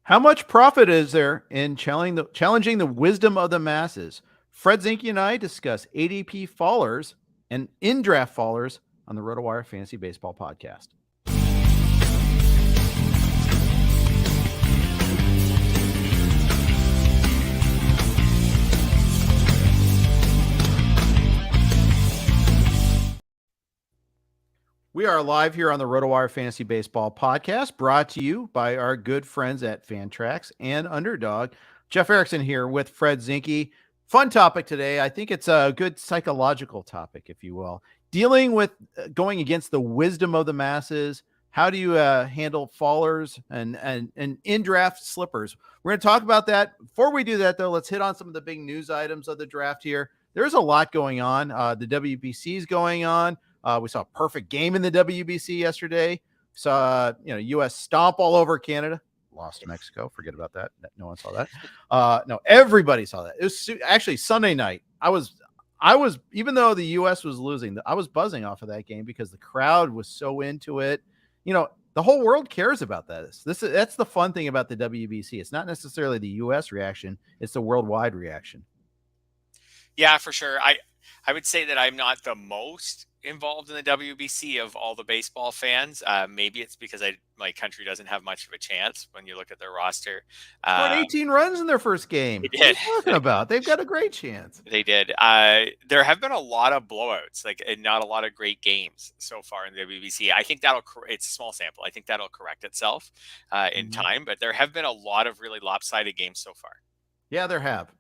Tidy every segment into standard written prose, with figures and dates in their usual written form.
How much profit is there in challenging the wisdom of the masses? Fred Zinke and I discuss ADP Fallers and in-draft Fallers on the RotoWire Fantasy Baseball Podcast. We are live here on the RotoWire Fantasy Baseball Podcast, brought to you by our good friends at Fantrax and Underdog. Jeff Erickson here with Fred Zinke. Fun topic today. I think it's a good psychological topic, if you will. Dealing with going against the wisdom of the masses. How do you handle fallers and in-draft slippers? We're going to talk about that. Before we do that, though, let's hit on some of the big news items of the draft here. There's a lot going on. The WBC is going on. We saw a perfect game in the WBC yesterday. Saw U.S. stomp all over Canada. Lost to Mexico. Forget about that. No one saw that. No, everybody saw that. It was actually Sunday night. I was even though the U.S. was losing, I was buzzing off of that game because the crowd was so into it. The whole world cares about that. That's the fun thing about the WBC. It's not necessarily the U.S. reaction; it's the worldwide reaction. Yeah, for sure. I would say that I'm not the most involved in the WBC of all the baseball fans. Maybe it's because my country doesn't have much of a chance when you look at their roster. Scored 18 runs in their first game. They did. What are you talking about? They've got a great chance. They did. There have been a lot of blowouts, and not a lot of great games so far in the WBC. I think it's a small sample. I think that'll correct itself in time, but there have been a lot of really lopsided games so far. Yeah, there have.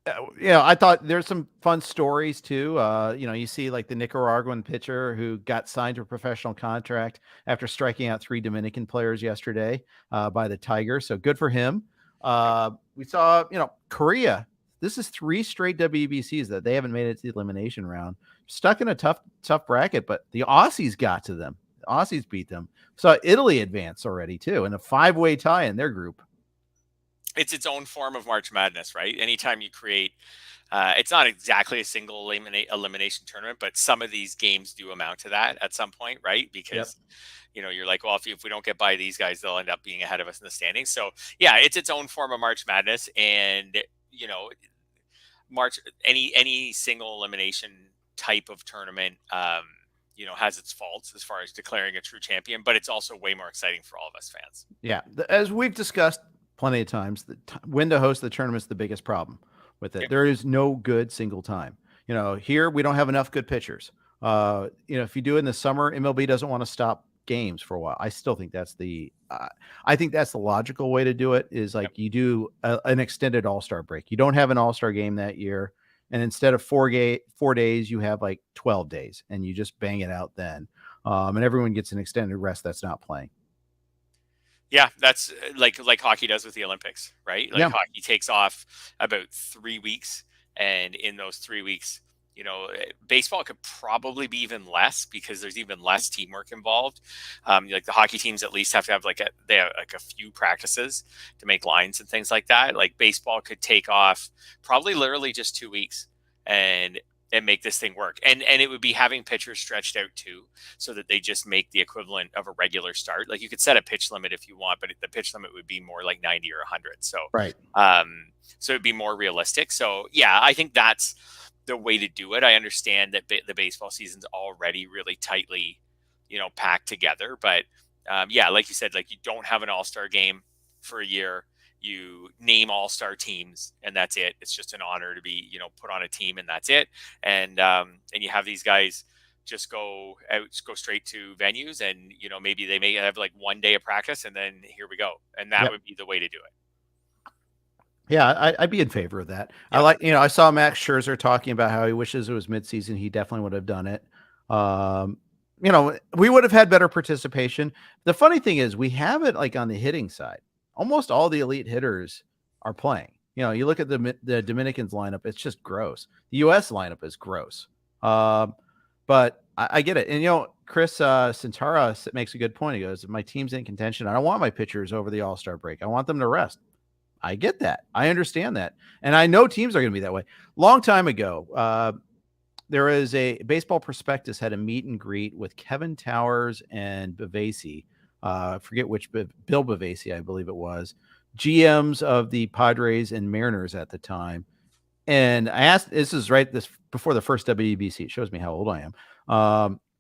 I thought there's some fun stories too. You see like the Nicaraguan pitcher who got signed to a professional contract after striking out 3 Dominican players yesterday by the Tigers. So good for him. We saw, Korea. This is 3 straight WBCs that they haven't made it to the elimination round. Stuck in a tough bracket, but the Aussies got to them. The Aussies beat them. So Italy advanced already too in a 5-way tie in their group. It's its own form of March Madness, right? Anytime you create, it's not exactly a single elimination tournament, but some of these games do amount to that at some point, right? Because, you're like, well, if we don't get by these guys, they'll end up being ahead of us in the standings. So yeah, it's its own form of March Madness. And, any single elimination type of tournament, has its faults as far as declaring a true champion, but it's also way more exciting for all of us fans. Yeah. As we've discussed plenty of times, when to host the tournament's the biggest problem with it. Yep. There is no good single time. Here we don't have enough good pitchers. If you do it in the summer, MLB doesn't want to stop games for a while. I still think that's I think that's the logical way to do it. Is like you do an extended All-Star break. You don't have an All-Star game that year, and instead of 4 days, you have like 12 days, and you just bang it out then. And everyone gets an extended rest that's not playing. Yeah, that's like hockey does with the Olympics, right? Hockey takes off about 3 weeks, and in those 3 weeks, baseball could probably be even less because there's even less teamwork involved. Like the hockey teams at least have to have they have a few practices to make lines and things like that. Like baseball could take off probably literally just 2 weeks and make this thing work. And it would be having pitchers stretched out too, so that they just make the equivalent of a regular start. Like you could set a pitch limit if you want, but the pitch limit would be more like 90 or 100. So, right. So it'd be more realistic. So yeah, I think that's the way to do it. I understand that the baseball season's already really tightly, packed together, but yeah, like you said, like you don't have an all-star game for a year. You name all-star teams and that's it. It's just an honor to be, put on a team and that's it. And you have these guys just go straight to venues and, maybe they may have like 1 day of practice and then here we go. And that would be the way to do it. Yeah, I'd be in favor of that. Yep. I saw Max Scherzer talking about how he wishes it was midseason. He definitely would have done it. We would have had better participation. The funny thing is we have it like on the hitting side. Almost all the elite hitters are playing. You look at the Dominicans lineup, it's just gross. The U.S. lineup is gross. But I get it. And, Chris Centara makes a good point. He goes, if my team's in contention, I don't want my pitchers over the All-Star break. I want them to rest. I get that. I understand that. And I know teams are going to be that way. Long time ago, there is a Baseball Prospectus had a meet and greet with Kevin Towers and Bavasi I forget which, Bill Bavasi, I believe it was, GMs of the Padres and Mariners at the time. And I asked, this is right this before the first WBC. It shows me how old I am.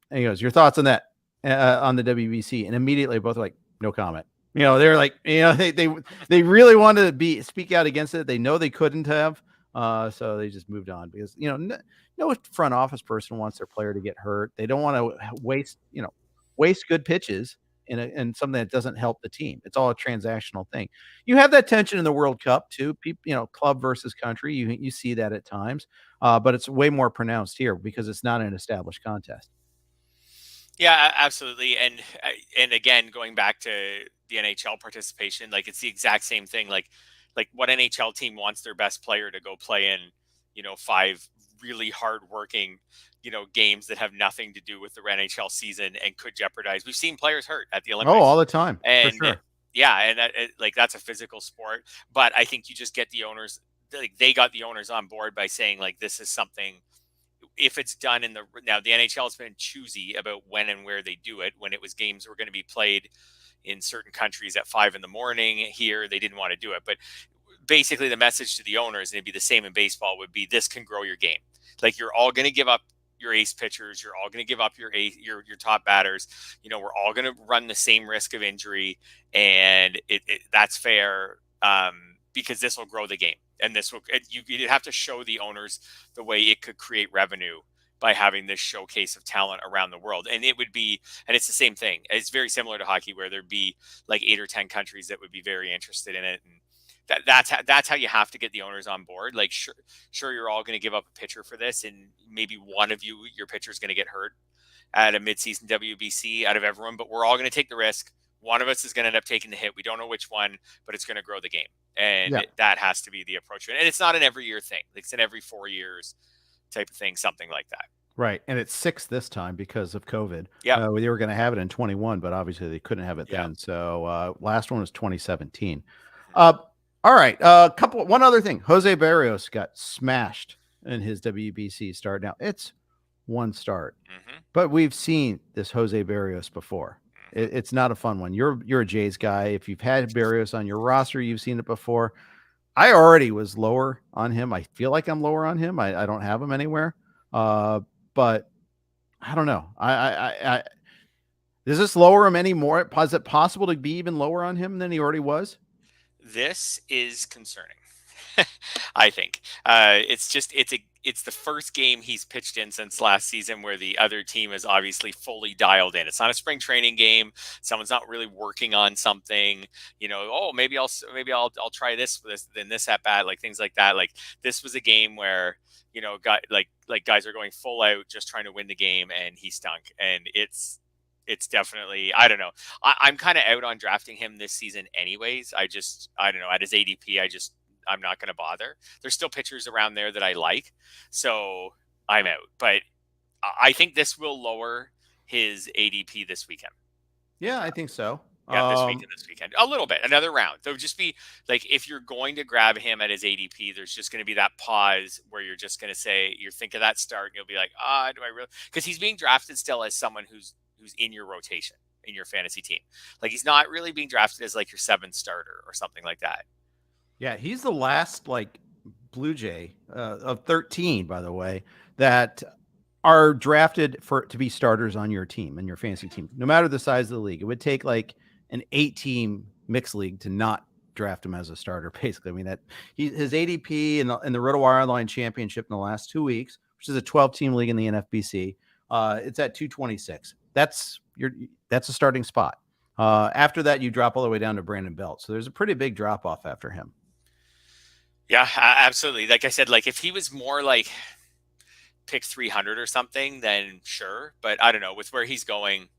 And he goes, your thoughts on that, on the WBC? And immediately both are like, no comment. They're like, they really wanted to speak out against it. They know they couldn't have. So they just moved on because, no front office person wants their player to get hurt. They don't want to waste good pitches in something that doesn't help the team. It's all a transactional thing. You have that tension in the World Cup too. People, club versus country. You see that at times, but it's way more pronounced here because it's not an established contest. Yeah, absolutely. And again, going back to the NHL participation, like it's the exact same thing. Like what NHL team wants their best player to go play in, 5 really hardworking, games that have nothing to do with the NHL season and could jeopardize. We've seen players hurt at the Olympics. Oh, all the time. And for sure. Yeah, and that's a physical sport. But I think you just get the owners, they got the owners on board by saying like, this is something, if it's done now the NHL has been choosy about when and where they do it. When it was games were going to be played in certain countries at 5 a.m. here, they didn't want to do it. But basically the message to the owners, and it'd be the same in baseball, would be this can grow your game. Like you're all going to give up your ace pitchers. You're all going to give up your top batters. We're all going to run the same risk of injury, and that's fair because this will grow the game. And this will, you'd have to show the owners the way it could create revenue by having this showcase of talent around the world. And it would be, and it's the same thing. It's very similar to hockey where there'd be like 8 or 10 countries that would be very interested in it. And that's how you have to get the owners on board. Like, sure, you're all going to give up a pitcher for this. And maybe one of your pitcher is going to get hurt at a midseason WBC out of everyone, but we're all going to take the risk. One of us is going to end up taking the hit. We don't know which one, but it's going to grow the game. And that has to be the approach. And it's not an every year thing. It's an every 4 years type of thing, something like that. Right. And it's 6 this time because of COVID. Yeah. They were going to have it in 21, but obviously they couldn't have it then. So last one was 2017. All right. One other thing. Jose Berrios got smashed in his WBC start. Now it's one start, but we've seen this Jose Berrios before. It's not a fun one. You're a Jays guy. If you've had Berrios on your roster, you've seen it before. I already was lower on him. I feel like I'm lower on him. I don't have him anywhere. But I don't know. Does this lower him anymore? Is it possible to be even lower on him than he already was? This is concerning. I think it's the first game he's pitched in since last season where the other team is obviously fully dialed in. It's not a spring training game. Someone's not really working on something, maybe I'll try this at bat, like things like that. Like this was a game where, guys are going full out, just trying to win the game, and he stunk. And it's definitely, I don't know. I'm kind of out on drafting him this season anyways. I don't know, at his ADP, I'm not going to bother. There's still pitchers around there that I like, so I'm out. But I think this will lower his ADP this weekend. Yeah, I think so. Yeah, this weekend. A little bit, another round. There'll just be like, if you're going to grab him at his ADP, there's just going to be that pause where you're just going to say, you think of that start, and you'll be like, do I really? Because he's being drafted still as someone who's in your rotation, in your fantasy team. Like he's not really being drafted as like your 7th starter or something like that. Yeah, he's the last Blue Jay of 13, by the way, that are drafted to be starters on your team and your fantasy team, no matter the size of the league. It would take an 8-team mixed league to not draft him as a starter. Basically, I mean his ADP in the RotoWire Online Championship in the last 2 weeks, which is a 12-team league in the NFBC, it's at 226. That's a starting spot. After that, you drop all the way down to Brandon Belt. So there's a pretty big drop off after him. Yeah, absolutely. Like I said, if he was more pick 300 or something, then sure. But I don't know, with where he's going,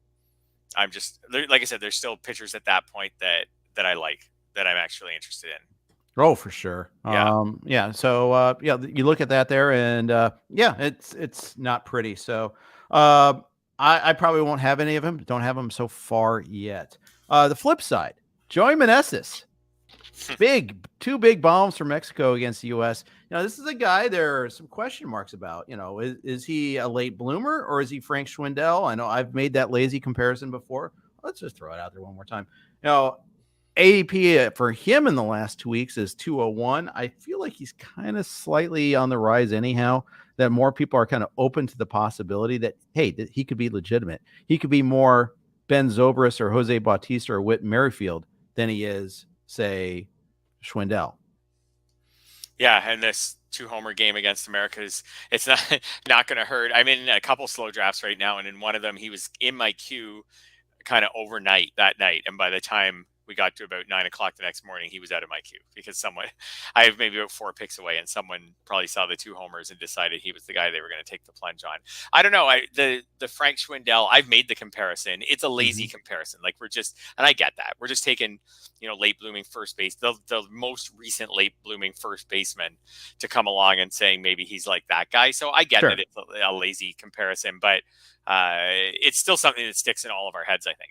I'm just, like I said, there's still pitchers at that point that I like, that I'm actually interested in. Oh, for sure. Yeah. So, you look at that there and, it's not pretty. So, I probably won't have any of them. Don't have them so far yet. The flip side, Joey Meneses. Two big bombs from Mexico against the U.S. This is a guy there are some question marks about. Is he a late bloomer or is he Frank Schwindel? I know I've made that lazy comparison before. let's just throw it out there one more time. ADP for him in the last 2 weeks is 201. I feel like he's kind of slightly on the rise anyhow, that more people are kind of open to the possibility that, hey, that he could be legitimate. He could be more Ben Zobrist or Jose Bautista or Whit Merrifield than he is, say, Schwindel. Yeah, and this 2-homer game against America it's not going to hurt. I'm in a couple slow drafts right now, and in one of them, he was in my queue kind of overnight that night, and by the time we got to about 9 o'clock the next morning, he was out of my queue because I have maybe about 4 picks away, and someone probably saw the 2 homers and decided he was the guy they were going to take the plunge on. I don't know. The Frank Schwindel, I've made the comparison. It's a lazy comparison. Like and I get that. We're just taking, late blooming first base, the most recent late blooming first baseman to come along and saying maybe he's like that guy. So I get that it's a lazy comparison, but it's still something that sticks in all of our heads, I think.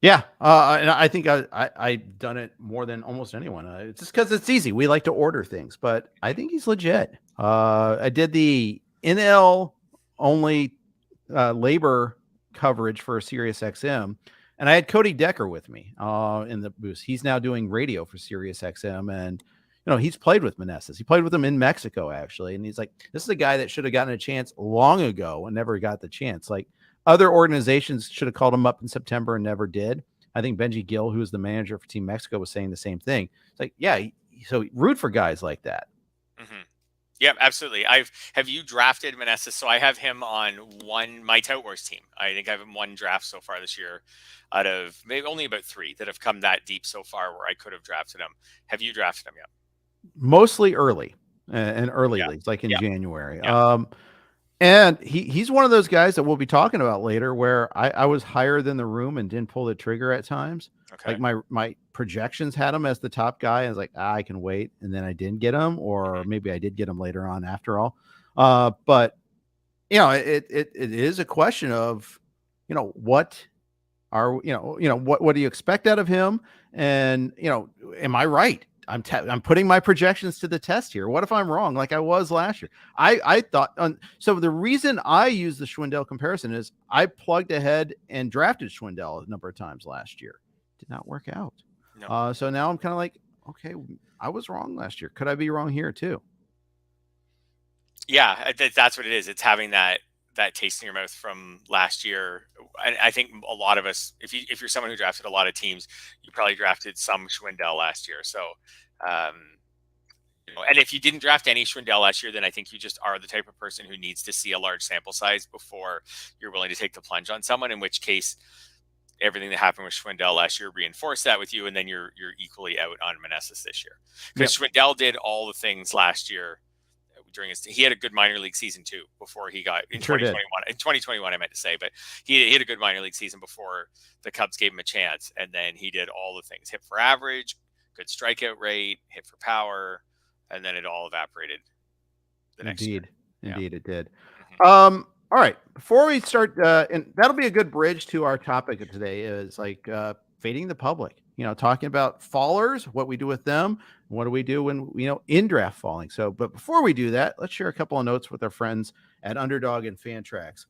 Yeah, and I think I've done it more than almost anyone. It's just because it's easy. We like to order things, but I think he's legit. I did the NL only labor coverage for SiriusXM, and I had Cody Decker with me in the booth. He's now doing radio for SiriusXM, and he's played with Meneses. He played with him in Mexico, actually, and he's like, this is a guy that should have gotten a chance long ago and never got the chance. Like, other organizations should have called him up in September and never did. I think Benji Gill, who is the manager for Team Mexico, was saying the same thing. It's like, yeah, so root for guys like that. Yeah, absolutely. Have you drafted Meneses? So I have him on my Tout Wars team. I think I have him 1 draft so far this year out of maybe only about 3 that have come that deep so far where I could have drafted him. Have you drafted him yet? Mostly early and early leagues, like in January. Yeah. And he's one of those guys that we'll be talking about later where I was higher than the room and didn't pull the trigger at times. Okay. Like my projections had him as the top guy. I was like, I can wait. And then I didn't get him, or maybe I did get him later on after all. But it is a question of, what do you expect out of him? And, am I right? I'm putting my projections to the test here. What if I'm wrong, like I was last year? I thought so. The reason I use the Schwindel comparison is I plugged ahead and drafted Schwindel a number of times last year. Did not work out. No. So now I'm kind of like, okay, I was wrong last year. Could I be wrong here too? Yeah, that's what it is. It's having that taste in your mouth from last year. I think a lot of us, if you're someone who drafted a lot of teams, you probably drafted some Schwindel last year. So, and if you didn't draft any Schwindel last year, then I think you just are the type of person who needs to see a large sample size before you're willing to take the plunge on someone, in which case everything that happened with Schwindel last year reinforced that with you, and then you're equally out on Meneses this year. Because Schwindel did all the things last year. He had a good minor league season too before he got in 2021. In 2021, I meant to say, but he had a good minor league season before the Cubs gave him a chance, and then he did all the things: hit for average, good strikeout rate, hit for power, and then it all evaporated the next year. Indeed, it did. All right, before we start, and that'll be a good bridge to our topic of today, is like fading the public. Talking about fallers, what we do with them, what do we do when, in draft falling. So, but before we do that, let's share a couple of notes with our friends at Underdog and Fantrax.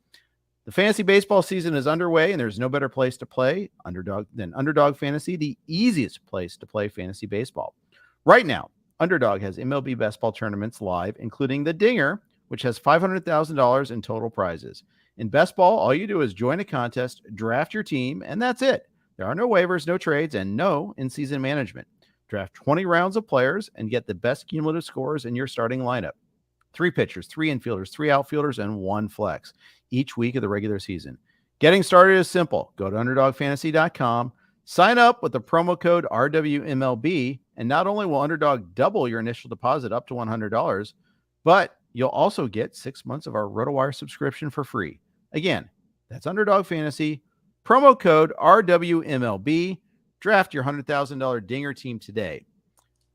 The fantasy baseball season is underway, and there's no better place to play than Underdog Fantasy, the easiest place to play fantasy baseball. Right now, Underdog has MLB best ball tournaments live, including the Dinger, which has $500,000 in total prizes. In best ball, all you do is join a contest, draft your team, and that's it. There are no waivers, no trades, and no in-season management. Draft 20 rounds of players and get the best cumulative scores in your starting lineup. 3 pitchers, 3 infielders, 3 outfielders, and 1 flex each week of the regular season. Getting started is simple. Go to UnderdogFantasy.com, sign up with the promo code RWMLB, and not only will Underdog double your initial deposit up to $100, but you'll also get 6 months of our RotoWire subscription for free. Again, that's Underdog Fantasy. Promo code RWMLB. Draft your $100,000 Dinger team today.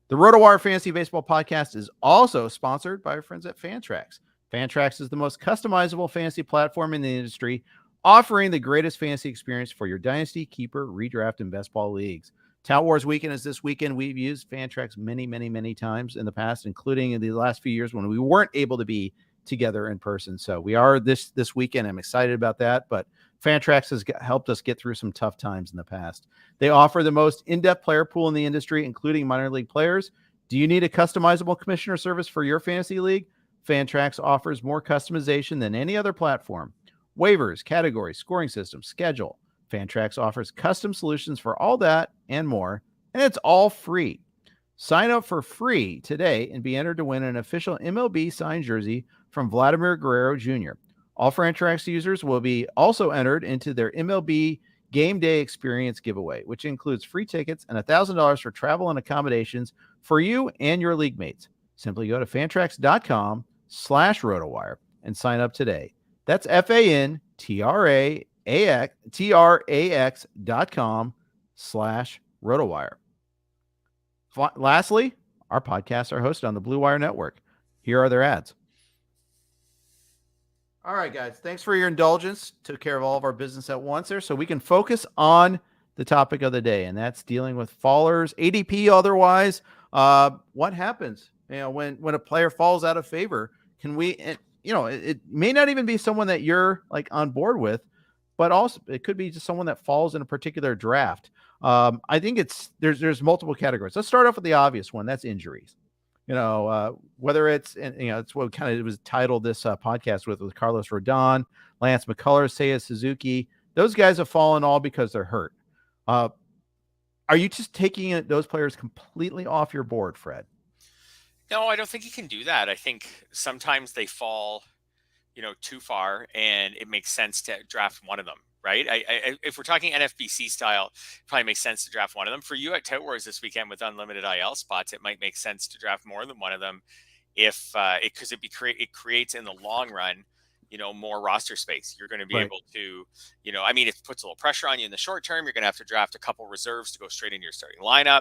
The RotoWire Fantasy Baseball Podcast is also sponsored by our friends at Fantrax. Fantrax is the most customizable fantasy platform in the industry, offering the greatest fantasy experience for your dynasty, keeper, redraft, and best ball leagues. Tout Wars weekend is this weekend. We've used Fantrax many, many, many times in the past, including in the last few years when we weren't able to be together in person. So we are this weekend. I'm excited about that, but Fantrax has helped us get through some tough times in the past. They offer the most in-depth player pool in the industry, including minor league players. Do you need a customizable commissioner service for your fantasy league? Fantrax offers more customization than any other platform. Waivers, categories, scoring systems, schedule. Fantrax offers custom solutions for all that and more, and it's all free. Sign up for free today and be entered to win an official MLB signed jersey from Vladimir Guerrero Jr. All Fantrax users will be also entered into their MLB Game Day Experience giveaway, which includes free tickets and $1,000 for travel and accommodations for you and your league mates. Simply go to fantrax.com/RotoWire and sign up today. That's fantrax.com/RotoWire. Lastly, our podcasts are hosted on the Blue Wire Network. Here are their ads. All right, guys. Thanks for your indulgence. Took care of all of our business at once there, so we can focus on the topic of the day, and that's dealing with fallers, ADP otherwise. What happens, when a player falls out of favor? Can we, it may not even be someone that you're like on board with, but also it could be just someone that falls in a particular draft. I think there's multiple categories. Let's start off with the obvious one. That's injuries. Whether it's, it's what kind of was titled this podcast with Carlos Rodon, Lance McCullers, Seiya Suzuki. Those guys have fallen all because they're hurt. Are you just taking those players completely off your board, Fred? No, I don't think you can do that. I think sometimes they fall, too far, and it makes sense to draft one of them, right? If we're talking NFBC style, it probably makes sense to draft one of them. For you at Tout Wars this weekend with unlimited IL spots, it might make sense to draft more than one of them because it creates in the long run, more roster space. You're going to be able to, it puts a little pressure on you in the short term. You're going to have to draft a couple reserves to go straight into your starting lineup,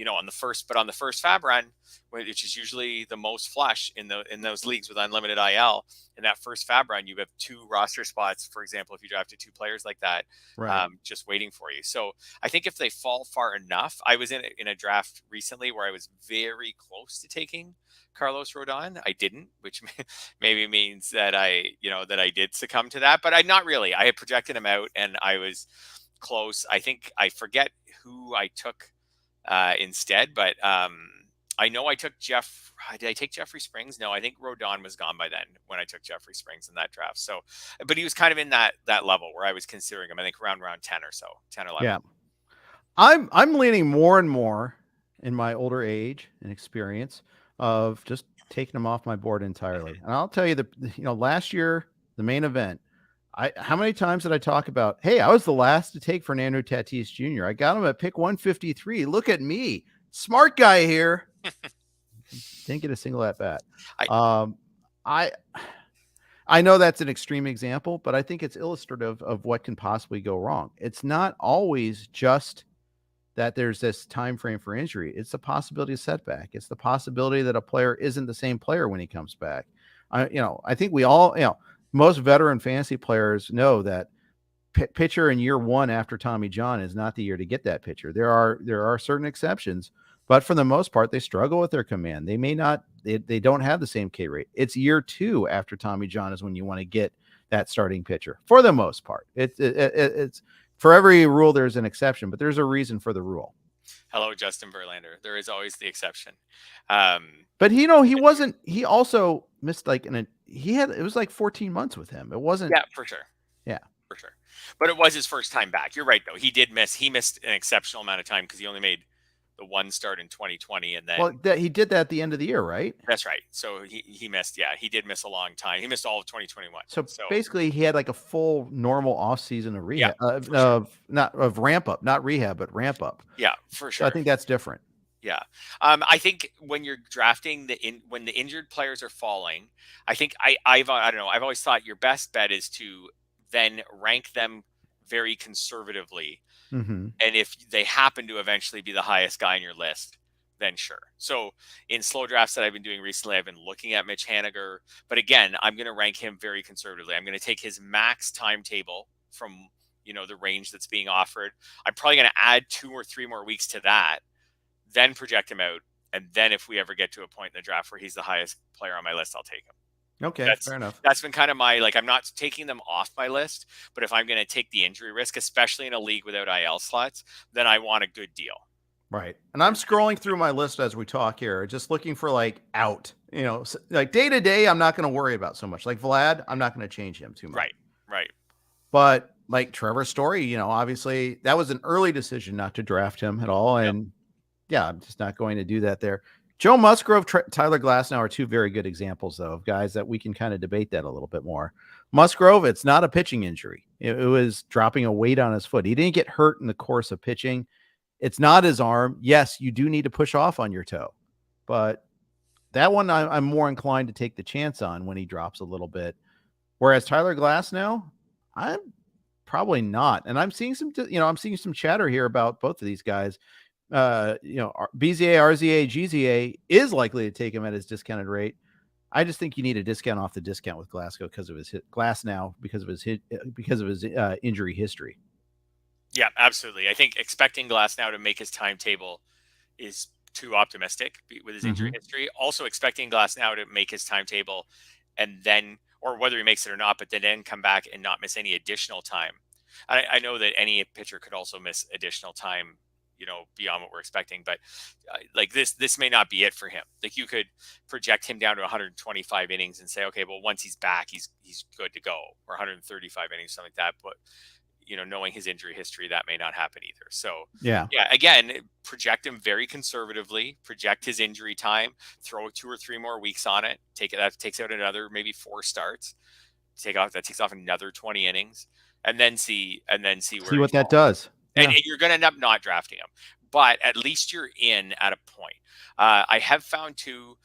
on the first fab run, which is usually the most flush in those leagues with unlimited IL. In that first fab run, you have 2 roster spots, for example, if you drafted 2 players like that, right, just waiting for you. So I think if they fall far enough, I was in a draft recently where I was very close to taking Carlos Rodon. I didn't, which maybe means that I did succumb to that, but not really. I had projected him out and I was close. I think I forget who I took instead, but I know I took did I take Jeffrey Springs? No, I think Rodon was gone by then when I took Jeffrey Springs in that draft. So, but he was kind of in that level where I was considering him, I think around 10 or so, 10 or 11. Yeah. I'm leaning more and more in my older age and experience of just taking them off my board entirely. And I'll tell you last year, the main event, how many times did I talk about, hey, I was the last to take Fernando Tatis Jr. I got him at pick 153. Look at me. Smart guy here. Didn't get a single at bat. I know that's an extreme example, but I think it's illustrative of what can possibly go wrong. It's not always just that there's this time frame for injury. It's the possibility of setback. It's the possibility that a player isn't the same player when he comes back. I think we all, most veteran fantasy players know that pitcher in year 1 after Tommy John is not the year to get that pitcher. There are certain exceptions, but for the most part, they struggle with their command. They may not, they don't have the same K rate. It's year 2 after Tommy John is when you want to get that starting pitcher for the most part. It's for every rule, there's an exception, but there's a reason for the rule. Hello, Justin Verlander. There is always the exception. But he also missed it was like 14 months with him. It wasn't. Yeah, for sure. Yeah, for sure. But it was his first time back. You're right, though. He missed an exceptional amount of time because he only made the one start in 2020, and then he did that at the end of the year, right? That's right. So he missed. Yeah, he did miss a long time. He missed all of 2021. So basically, he had like a full normal off season of rehab, not of ramp up, not rehab, but ramp up. Yeah, for sure. So I think that's different. Yeah. I think when you're drafting when the injured players are falling, I think I don't know. I've always thought your best bet is to then rank them very conservatively. Mm-hmm. And if they happen to eventually be the highest guy on your list, then sure. So in slow drafts that I've been doing recently, I've been looking at Mitch Haniger, but again, I'm going to rank him very conservatively. I'm going to take his max timetable from, the range that's being offered. I'm probably going to add 2 or 3 more weeks to that, then project him out. And then if we ever get to a point in the draft where he's the highest player on my list, I'll take him. Okay, fair enough. That's been kind of my, like, I'm not taking them off my list, but if I'm going to take the injury risk, especially in a league without IL slots, then I want a good deal. Right. And I'm scrolling through my list as we talk here, just looking for like out, like day to day, I'm not going to worry about so much. Like Vlad, I'm not going to change him too much. Right. But like Trevor Story, obviously that was an early decision not to draft him at all. And yeah, I'm just not going to do that there. Joe Musgrove, Tyler Glasnow are two very good examples, though, of guys that we can kind of debate that a little bit more. Musgrove, it's not a pitching injury. It was dropping a weight on his foot. He didn't get hurt in the course of pitching. It's not his arm. Yes, you do need to push off on your toe, but that one I'm more inclined to take the chance on when he drops a little bit. Whereas Tyler Glasnow, I'm probably not. And I'm seeing some chatter here about both of these guys. BZA, RZA, GZA is likely to take him at his discounted rate. I just think you need a discount off the discount with Glasgow because of his injury history. Yeah, absolutely. I think expecting Glasnow to make his timetable is too optimistic with his injury history. Also expecting Glasnow to make his timetable and then, or whether he makes it or not, but then come back and not miss any additional time. I know that any pitcher could also miss additional time, beyond what we're expecting, but like this may not be it for him. Like you could project him down to 125 innings and say, okay, well, once he's back, he's good to go, or 135 innings, something like that. But knowing his injury history, that may not happen either. So yeah, again, project him very conservatively, project his injury time, throw 2 or 3 more weeks on it. That takes out another maybe 4 starts. That takes off another 20 innings, and then see what that does. And you're going to end up not drafting him, but at least you're in at a point. I have found too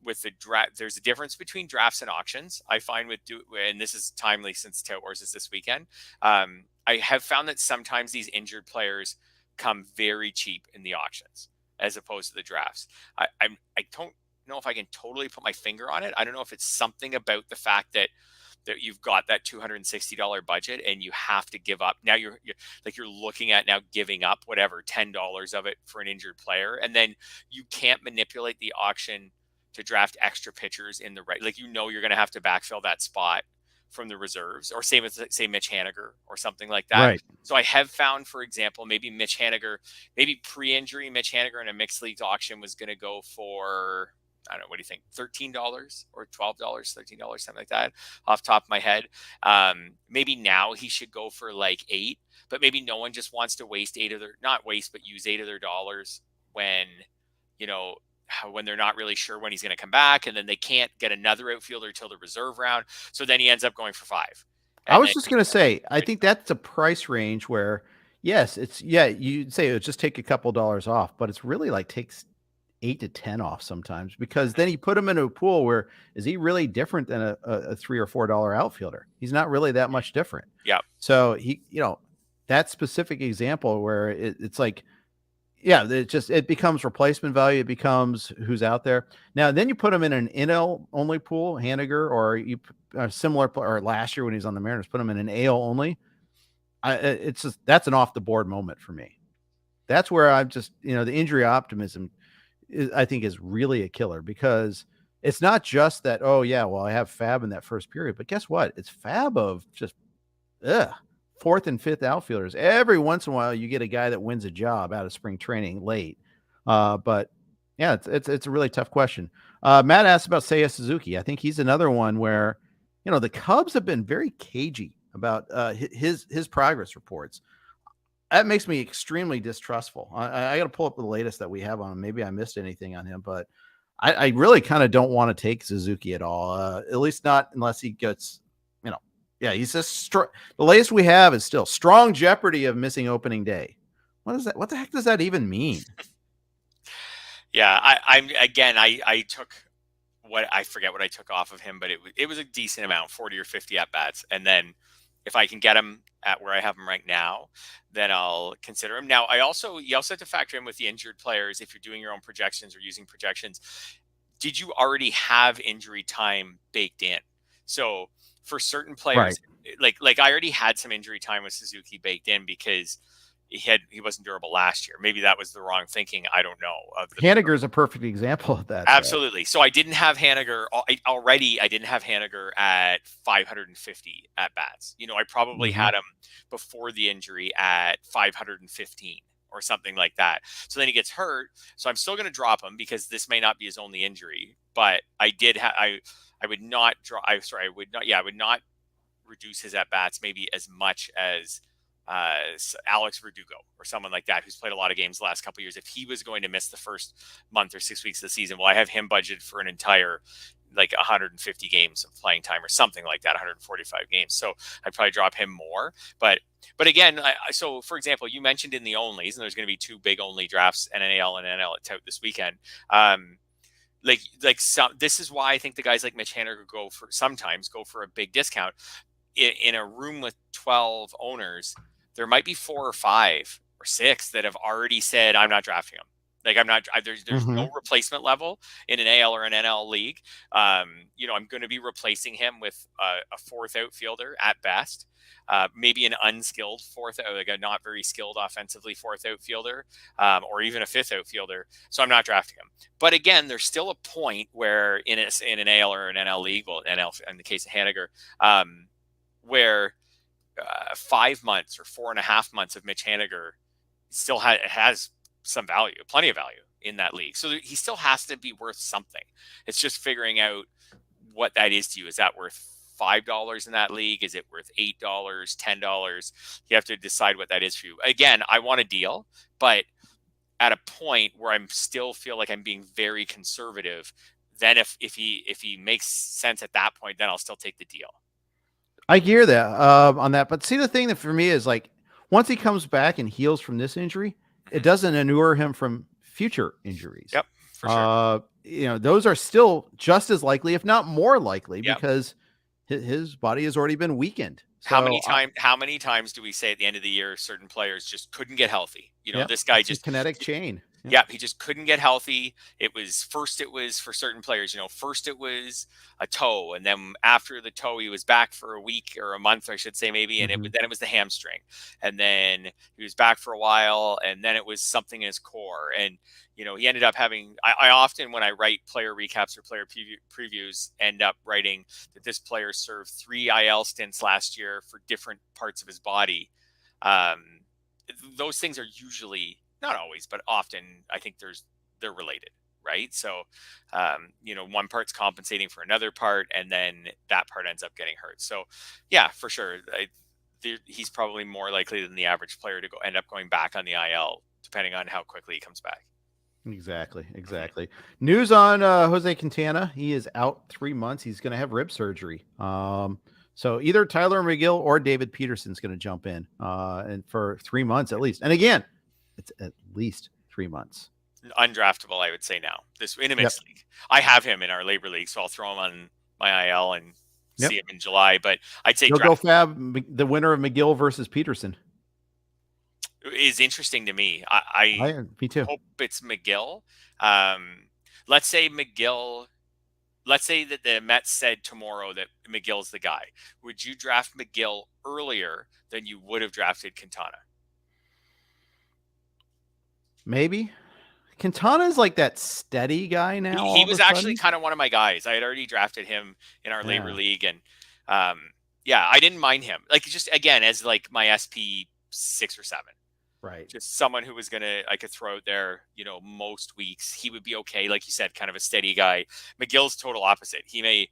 with the draft, there's a difference between drafts and auctions. I find and this is timely since Tout Wars is this weekend. I have found that sometimes these injured players come very cheap in the auctions as opposed to the drafts. I don't know if I can totally put my finger on it. I don't know if it's something about the fact that you've got that $260 budget and you have to give up. Now you're looking at now giving up whatever, $10 of it for an injured player. And then you can't manipulate the auction to draft extra pitchers in the right. Like, you're going to have to backfill that spot from the reserves, or same as say Mitch Haniger or something like that. Right. So I have found, for example, maybe Mitch Haniger, maybe pre-injury Mitch Haniger in a mixed leagues auction was going to go for, I don't know, what do you think? $13 or $12, $13, something like that, off the top of my head. Maybe now he should go for like $8, but maybe no one just wants to waste use $8 of their dollars when, when they're not really sure when he's going to come back, and then they can't get another outfielder till the reserve round. So then he ends up going for $5. I was just going to say, I think that's a price range where, yes, you'd say it would just take a couple dollars off, but it's really like takes 8 to 10 off sometimes, because then you put him into a pool where, is he really different than a $3 or $4 outfielder? He's not really that much different. Yeah. So he, that specific example where it's like, yeah, it becomes replacement value. It becomes who's out there. Now, then you put him in an NL only pool, Haniger, or you similar, or last year when he was on the Mariners, put him in an AL only. That's an off the board moment for me. That's where I'm just, the injury optimism I think is really a killer, because it's not just that, oh yeah, well, I have Fab in that first period, but guess what? It's Fab of just fourth and fifth outfielders. Every once in a while you get a guy that wins a job out of spring training late. But yeah, it's a really tough question. Matt asked about Seiya Suzuki. I think he's another one where, the Cubs have been very cagey about his progress reports. That makes me extremely distrustful. I got to pull up the latest that we have on him. Maybe I missed anything on him, but I really kind of don't want to take Suzuki at all. At least not unless he gets, he's just the latest we have is still strong jeopardy of missing opening day. What is that? What the heck does that even mean? Yeah, I took I forget what I took off of him, but it was a decent amount, 40 or 50 at bats. And then if I can get him at where I have him right now, then I'll consider him. Now, you also have to factor in with the injured players, if you're doing your own projections or using projections, did you already have injury time baked in? So for certain players, right, like I already had some injury time with Suzuki baked in, because he wasn't durable last year. Maybe that was the wrong thinking. I don't know. Haniger is a perfect example of that. Absolutely. So I didn't have Haniger already. I didn't have Haniger at 550 at bats. I probably had him before the injury at 515 or something like that. So then he gets hurt. So I'm still going to drop him because this may not be his only injury. But I did have I would not draw. I would not reduce his at bats maybe as much as Alex Verdugo or someone like that who's played a lot of games the last couple of years. If he was going to miss the first month or 6 weeks of the season, well, I have him budgeted for an entire 150 games of playing time or something like that, 145 games. So I'd probably drop him more. But again, so for example, you mentioned in the onlys, and there's going to be 2 big only drafts, NAL and NL at tout this weekend. This is why I think the guys like Mitch Haniger sometimes go for a big discount. In a room with 12 owners, there might be 4 or 5 or 6 that have already said, I'm not drafting him. There's no replacement level in an AL or an NL league. I'm going to be replacing him with a 4th outfielder at best, maybe an unskilled 4th, a not very skilled offensively 4th outfielder, or even a 5th outfielder. So I'm not drafting him. But again, there's still a point where in an AL or an NL league, well, NL in the case of Haniger, where 5 months or 4.5 months of Mitch Haniger still has some value, plenty of value in that league. So he still has to be worth something. It's just figuring out what that is to you. Is that worth $5 in that league? Is it worth $8, $10? You have to decide what that is for you. Again, I want a deal, but at a point where I'm still feel like I'm being very conservative, then if he makes sense at that point, then I'll still take the deal. I hear that on that. But see, the thing that for me is once he comes back and heals from this injury, it doesn't inure him from future injuries. Yep. For sure. Those are still just as likely, if not more likely, because his body has already been weakened. So, how many times do we say at the end of the year, certain players just couldn't get healthy? This guy just kinetic chain. Yeah, he just couldn't get healthy. It was for certain players, first it was a toe, and then after the toe, he was back for a week or a month, I should say maybe, and then it was the hamstring, and then he was back for a while, and then it was something in his core, and he ended up having. I often, when I write player recaps or player previews, end up writing that this player served 3 IL stints last year for different parts of his body. Those things are usually. Not always, but often I think they're related, right? So, one part's compensating for another part, and then that part ends up getting hurt. So, yeah, for sure, he's probably more likely than the average player to end up going back on the IL, depending on how quickly he comes back. Exactly. News on Jose Quintana. He is out 3 months. He's going to have rib surgery. So either Tyler McGill or David Peterson's going to jump in, and for 3 months at least. And again, it's at least 3 months. Undraftable, I would say now. This in a mixed league. I have him in our labor league, so I'll throw him on my IL and see him in July. But I'd say go fab the winner of McGill versus Peterson is interesting to me. Me too. Hope it's McGill. Let's say that the Mets said tomorrow that McGill's the guy. Would you draft McGill earlier than you would have drafted Quintana? Maybe. Quintana's like that steady guy now. He was actually kind of one of my guys. I had already drafted him in our labor league, and I didn't mind him. Just again as my SP 6 or 7. Right. Just someone who was I could throw out there, most weeks. He would be okay, like you said, kind of a steady guy. McGill's total opposite. He may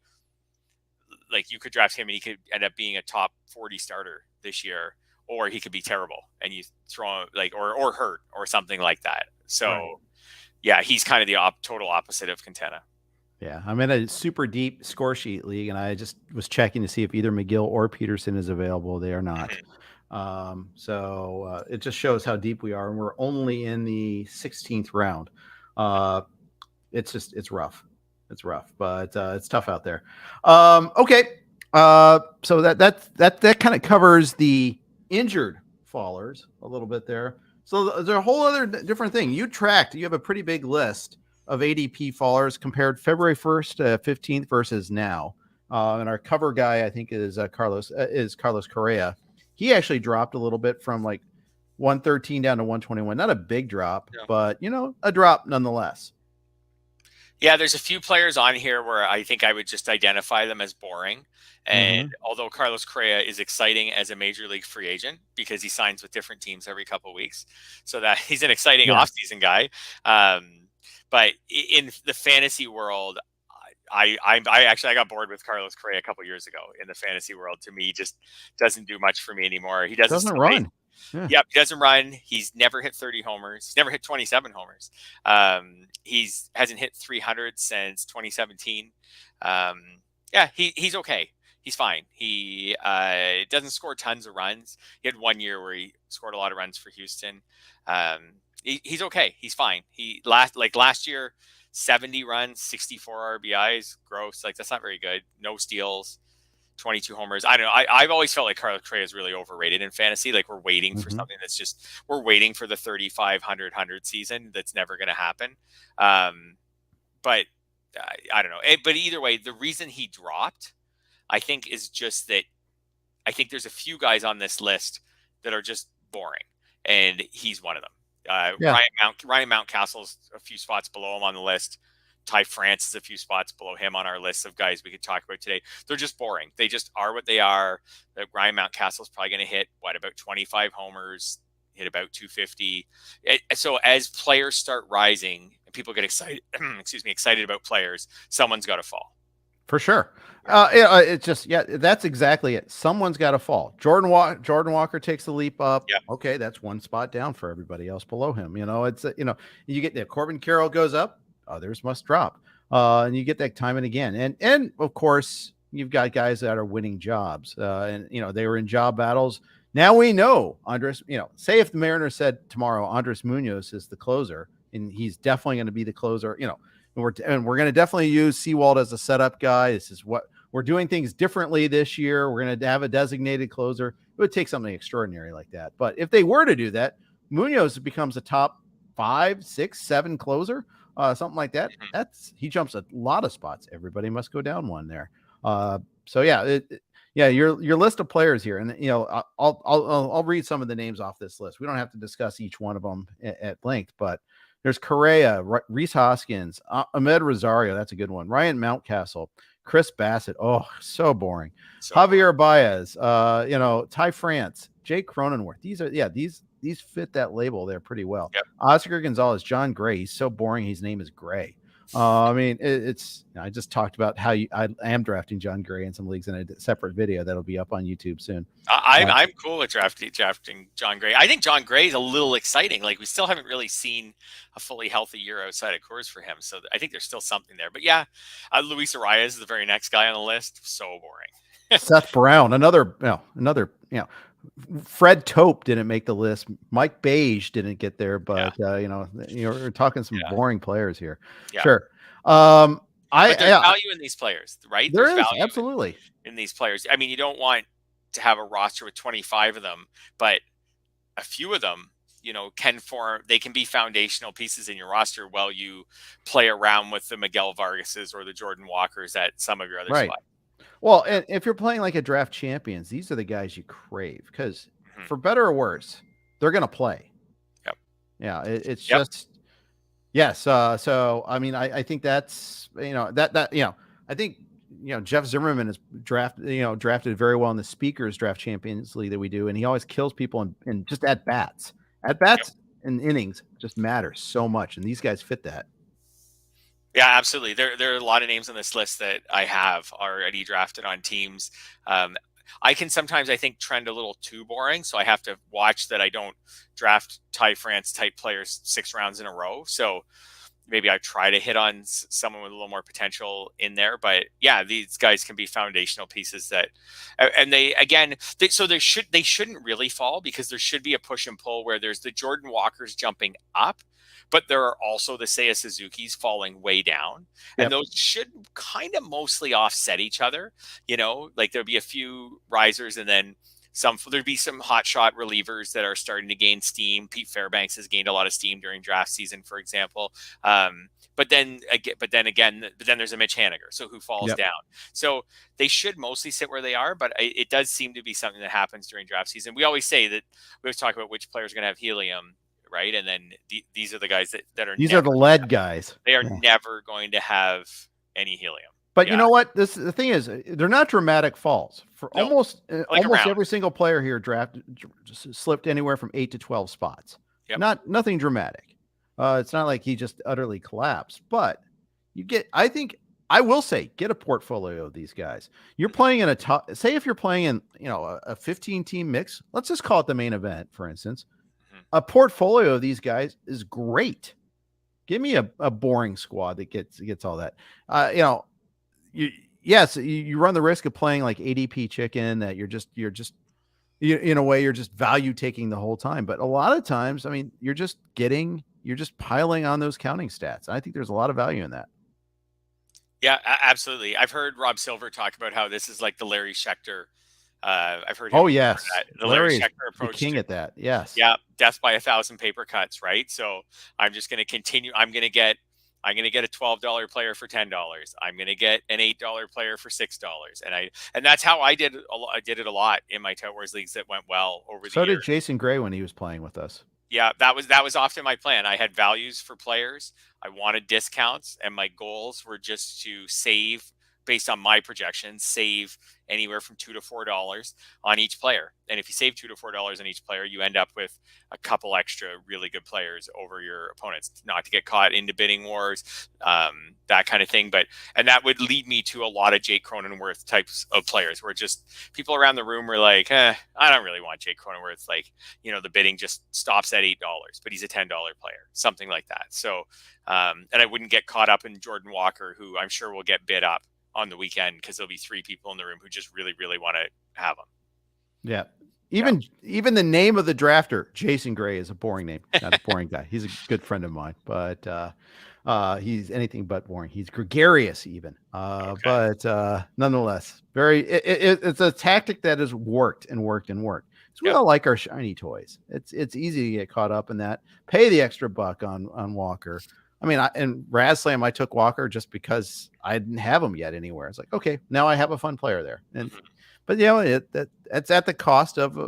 you could draft him and he could end up being a top 40 starter this year. Or he could be terrible, and you throw him or hurt or something like that. So, he's kind of the total opposite of Quintana. Yeah, I'm in a super deep score sheet league, and I just was checking to see if either McGill or Peterson is available. They are not. So it just shows how deep we are, and we're only in the 16th round. It's rough. It's rough, but it's tough out there. Okay, so that kind of covers the injured fallers a little bit there. So there's a whole other different thing. You have a pretty big list of ADP fallers compared February 1st to 15th versus now. And our cover guy, I think, is Carlos Correa. He actually dropped a little bit from 113 down to 121. Not a big drop, Yeah. but a drop nonetheless. Yeah, there's a few players on here where I think I would just identify them as boring. And although Carlos Correa is exciting as a major league free agent because he signs with different teams every couple of weeks, so that he's an exciting offseason guy. But in the fantasy world, I actually got bored with Carlos Correa a couple years ago in the fantasy world. To me, he just doesn't do much for me anymore. He doesn't run. Yep, he doesn't run. He's never hit 30 homers. He's never hit 27 homers. He's hasn't hit 300 since 2017. He's okay. He's fine. He doesn't score tons of runs. He had 1 year where he scored a lot of runs for Houston. He's okay. He's fine. Last year, 70 runs, 64 RBIs, gross. Like, that's not very good. No steals, 22 homers. I don't know. I've always felt like Carlos Correa is really overrated in fantasy. Like, we're waiting for something we're waiting for the 3500 100 season that's never going to happen. But I don't know. But either way, the reason he dropped, I think, is just that I think there's a few guys on this list that are just boring, and he's one of them. Ryan Mountcastle's a few spots below him on the list. Ty France is a few spots below him on our list of guys we could talk about today. They're just boring. They just are what they are. Ryan Mountcastle's probably going to hit about 25 homers, hit about 250. So as players start rising and people get excited, excited about players, someone's got to fall. For sure. It's just, that's exactly it. Someone's got to fall. Jordan Walker takes the leap up. Yep. Okay, that's one spot down for everybody else below him. It's you get that Corbin Carroll goes up, others must drop. And you get that time and again. And of course, you've got guys that are winning jobs. And they were in job battles. Now we know Andres, say if the Mariners said tomorrow Andres Munoz is the closer, and he's definitely going to be the closer, and we're going to definitely use Sewald as a setup guy. This is what we're doing things differently this year. We're going to have a designated closer. It would take something extraordinary like that. But if they were to do that, Munoz becomes a top 5, 6, 7 closer, something like that. He jumps a lot of spots. Everybody must go down one there. Your list of players here, and I'll read some of the names off this list. We don't have to discuss each one of them at length, but there's Correa, Rhys Hoskins, Ahmed Rosario. That's a good one. Ryan Mountcastle, Chris Bassett. Oh, so boring. Javier Baez, Ty France, Jake Cronenworth. These fit that label there pretty well. Yep. Oscar Gonzalez, John Gray. He's so boring. His name is Gray. I just talked about how I am drafting John Gray in some leagues in a separate video that'll be up on YouTube soon. I'm cool with drafting John Gray. I think John Gray is a little exciting. Like, we still haven't really seen a fully healthy year outside of Coors for him. So I think there's still something there. But Luis Arias is the very next guy on the list. So boring. Seth Brown, another. Fred Tope didn't make the list. Mike Beige didn't get there, but we're talking some boring players here. Yeah. Sure. But there's value in these players, right? There's value absolutely in these players. I mean, you don't want to have a roster with 25 of them, but a few of them, they can be foundational pieces in your roster while you play around with the Miguel Vargases or the Jordan Walkers at some of your other spots. Well, and if you're playing like a draft champions, these are the guys you crave because for better or worse, they're going to play. Yep. Yeah. It's just, yes. So, I mean, I think that's, I think, Jeff Zimmerman is drafted very well in the Speakers Draft Champions League that we do. And he always kills people in just at bats and innings just matter so much. And these guys fit that. Yeah, absolutely. There are a lot of names on this list that I have already drafted on teams. I can sometimes, I think, trend a little too boring, so I have to watch that I don't draft Ty France type players 6 rounds in a row. So maybe I try to hit on someone with a little more potential in there. But yeah, these guys can be foundational pieces that, and they shouldn't really fall because there should be a push and pull where there's the Jordan Walkers jumping up, but there are also the Seiya Suzukis falling way down. Yep. And those should kind of mostly offset each other. Like, there'll be a few risers and then there'd be some hot shot relievers that are starting to gain steam. Pete Fairbanks has gained a lot of steam during draft season, for example. But then there's a Mitch Haniger, so who falls down. So they should mostly sit where they are, but it does seem to be something that happens during draft season. We always say that we always talk about which players are going to have helium, right? And then these are the guys that are the lead guys. They are never going to have any helium. But you know what? The thing is, they're not dramatic falls. For almost every single player here just slipped anywhere from 8 to 12 spots. Nothing dramatic. It's not like he just utterly collapsed, but I will say, get a portfolio of these guys. You're playing in say if you're playing in, a 15 team mix, let's just call it the main event, for instance, a portfolio of these guys is great. Give me a boring squad that gets all that. You run the risk of playing like ADP chicken that you're just in a way, you're just value taking the whole time. But a lot of times, I mean, you're just piling on those counting stats. I think there's a lot of value in that. Yeah, absolutely. I've heard Rob Silver talk about how this is like the Larry Schechter. I've heard him. Oh yes, the Larry Schechter approach. The king at that. Yes. Yeah, death by 1,000 paper cuts. Right. So I'm just going to continue. I'm going to get a $12 player for $10. I'm going to get an $8 player for $6. And that's how I did. I did it a lot in my Tout Wars leagues that went well over the years. So did Jason Gray when he was playing with us. Yeah, that was often my plan. I had values for players. I wanted discounts, and my goals were just to save, based on my projections, save anywhere from $2 to $4 on each player. And if you save $2 to $4 on each player, you end up with a couple extra really good players over your opponents, not to get caught into bidding wars, that kind of thing. And that would lead me to a lot of Jake Cronenworth types of players, where just people around the room were like, I don't really want Jake Cronenworth. Like, the bidding just stops at $8, but he's a $10 player, something like that. So, and I wouldn't get caught up in Jordan Walker, who I'm sure will get bid up on the weekend because there'll be 3 people in the room who just really, really want to have him. Yeah. Even the name of the drafter, Jason Gray, is a boring name. Not a boring guy. He's a good friend of mine, but he's anything but boring. He's gregarious even. But nonetheless, it's a tactic that has worked and worked and worked. So we all like our shiny toys. It's easy to get caught up in that. Pay the extra buck on Walker. I mean, in Razslam, I took Walker just because I didn't have him yet anywhere. It's like, okay, now I have a fun player there. But it's at the cost of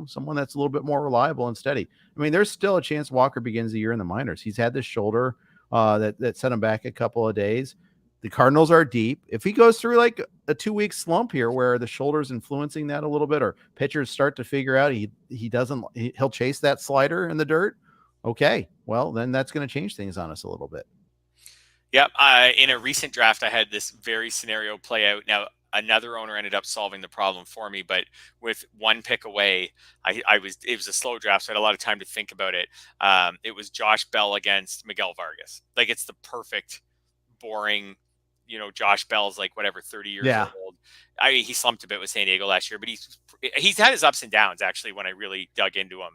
someone that's a little bit more reliable and steady. I mean, there's still a chance Walker begins the year in the minors. He's had this shoulder that set him back a couple of days. The Cardinals are deep. If he goes through like a 2-week slump here where the shoulder's influencing that a little bit, or pitchers start to figure out he'll chase that slider in the dirt. Okay, well, then that's going to change things on us a little bit. Yep. In a recent draft, I had this very scenario play out. Now, another owner ended up solving the problem for me, but with 1 pick away, it was a slow draft, so I had a lot of time to think about it. It was Josh Bell against Miguel Vargas. Like, it's the perfect, boring, Josh Bell's like 30 years old. I mean, he slumped a bit with San Diego last year, but he's had his ups and downs actually when I really dug into him.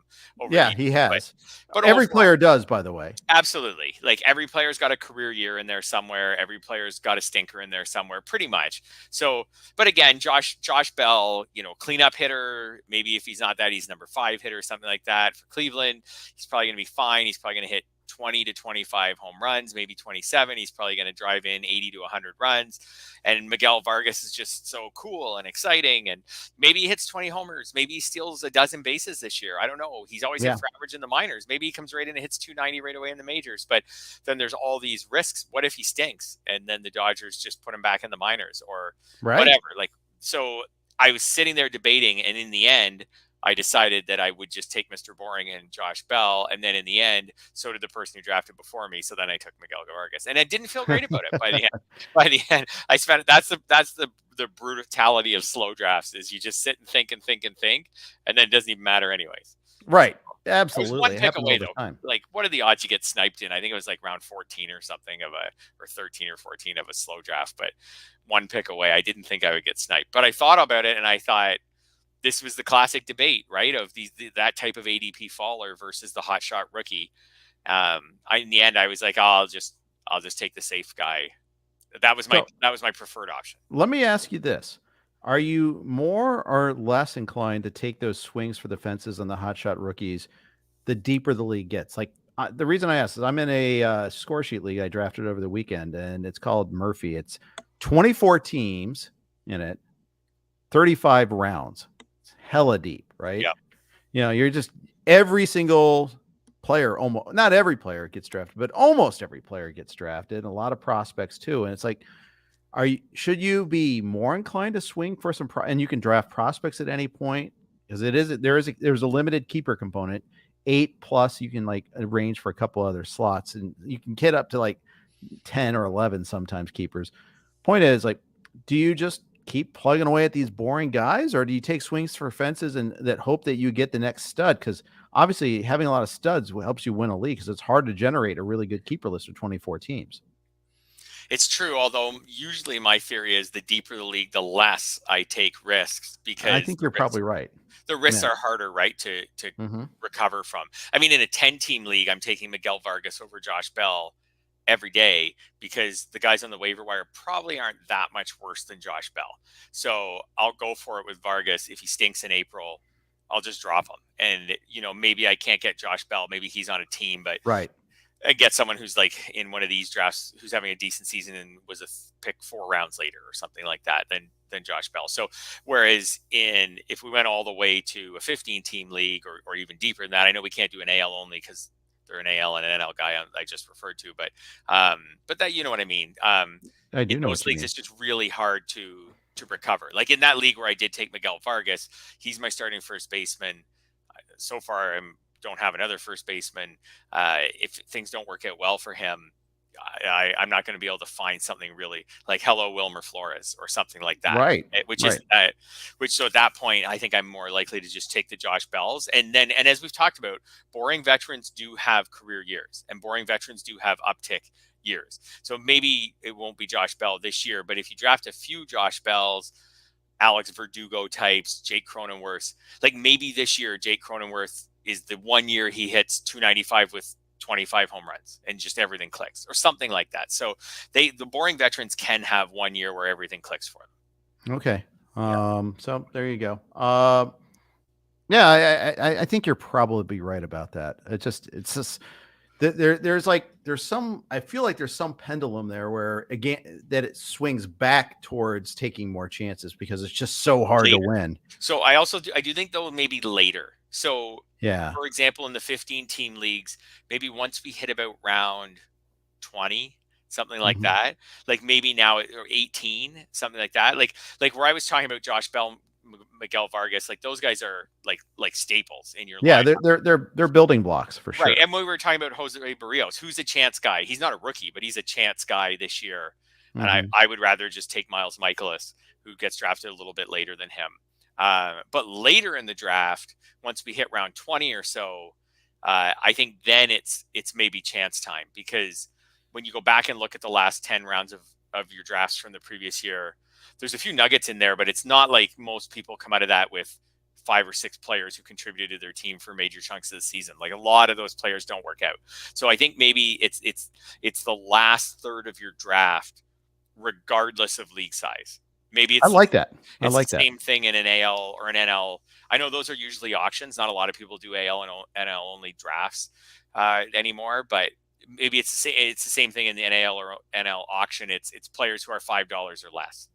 He has. But every player does, by the way. Absolutely. Like, every player's got a career year in there somewhere. Every player's got a stinker in there somewhere, pretty much. So, but again, Josh Bell, cleanup hitter. Maybe if he's not that, he's number 5 hitter, something like that for Cleveland. He's probably going to be fine. He's probably going to hit 20 to 25 home runs, maybe 27. He's probably going to drive in 80 to 100 runs. And Miguel Vargas is just so cool and exciting. And maybe he hits 20 homers. Maybe he steals a dozen bases this year. I don't know. He's always hit for average in the minors. Maybe he comes right in and hits 290 right away in the majors. But then there's all these risks. What if he stinks? And then the Dodgers just put him back in the minors or whatever. Like, so I was sitting there debating, and in the end, I decided that I would just take Mr. Boring and Josh Bell. And then in the end, so did the person who drafted before me. So then I took Miguel Vargas, and I didn't feel great about it by the end. By the end, I spent, that's the brutality of slow drafts, is you just sit and think and think and think, and then it doesn't even matter anyways. Right. Absolutely. One pick away though. Like, what are the odds you get sniped in? I think it was like round 14 or something or 13 or 14 of a slow draft, but 1 pick away. I didn't think I would get sniped, but I thought about it, and I thought, this was the classic debate, right? Of that type of ADP faller versus the hotshot rookie. In the end, I was like, I'll just take the safe guy. That was my preferred option. Let me ask you this. Are you more or less inclined to take those swings for the fences on the hotshot rookies the deeper the league gets? Like the reason I ask is I'm in a score sheet league I drafted over the weekend, and it's called Murphy. It's 24 teams in it, 35 rounds. It's hella deep, right? Yeah. You're just every single player, almost not every player gets drafted, but almost every player gets drafted, and a lot of prospects too. And it's like, should you be more inclined to swing for some and you can draft prospects at any point, because there's a limited keeper component, 8+, you can like arrange for a couple other slots, and you can get up to like 10 or 11 sometimes keepers. Point is, like, do you just keep plugging away at these boring guys, or do you take swings for fences and that hope that you get the next stud? Because obviously having a lot of studs helps you win a league, because it's hard to generate a really good keeper list of 24 teams. It's true, although usually my theory is the deeper the league, the less I take risks, because I think you're probably right. The risks are harder, right, to recover from. I mean, in a 10-team league, I'm taking Miguel Vargas over Josh Bell every day, because the guys on the waiver wire probably aren't that much worse than Josh Bell. So I'll go for it with Vargas. If he stinks in April, I'll just drop him. And, maybe I can't get Josh Bell. Maybe he's on a team, but right. I get someone who's like in one of these drafts who's having a decent season and was a pick 4 rounds later or something like that than Josh Bell. So whereas if we went all the way to a 15-team league or even deeper than that, I know we can't do an AL only because they're an AL and an NL guy I just referred to, but that, you know what I mean? I do in know those leagues, it's just really hard to recover. Like in that league where I did take Miguel Vargas, he's my starting first baseman. So far, don't have another first baseman. If things don't work out well for him, I'm not going to be able to find something really like hello Wilmer Flores or something like that. Right. So at that point, I think I'm more likely to just take the Josh Bells. And as we've talked about, boring veterans do have career years, and boring veterans do have uptick years. So maybe it won't be Josh Bell this year, but if you draft a few Josh Bells, Alex Verdugo types, Jake Cronenworth, like maybe this year Jake Cronenworth is the 1 year he hits 295 with 25 home runs and just everything clicks or something like that. So the boring veterans can have 1 year where everything clicks for them. Okay. So there you go. Yeah, I think you're probably right about that. It's just there's some, I feel like there's some pendulum there where again that it swings back towards taking more chances because it's just so hard to win. So I do think though maybe later. So yeah, for example, in the 15-team leagues, maybe once we hit about round 20, something like that, like maybe now or 18, something like that, like where I was talking about Josh Bell, Miguel Vargas, like those guys are like staples in your life. They're building blocks for sure. Right. And we were talking about Jose Berrios, who's a chance guy. He's not a rookie, but he's a chance guy this year. And I would rather just take Miles McCullers, who gets drafted a little bit later than him. But later in the draft, once we hit round 20 or so, I think then it's maybe chance time, because when you go back and look at the last 10 rounds of your drafts from the previous year, there's a few nuggets in there, but it's not like most people come out of that with 5 or 6 players who contributed to their team for major chunks of the season. Like a lot of those players don't work out. So I think maybe it's the last third of your draft, regardless of league size. Maybe it's I like that. It's the same thing in an AL or an NL. I know those are usually auctions. Not a lot of people do AL and NL only drafts anymore, but maybe it's the same thing in the NAL or NL auction. It's players who are $5 or less.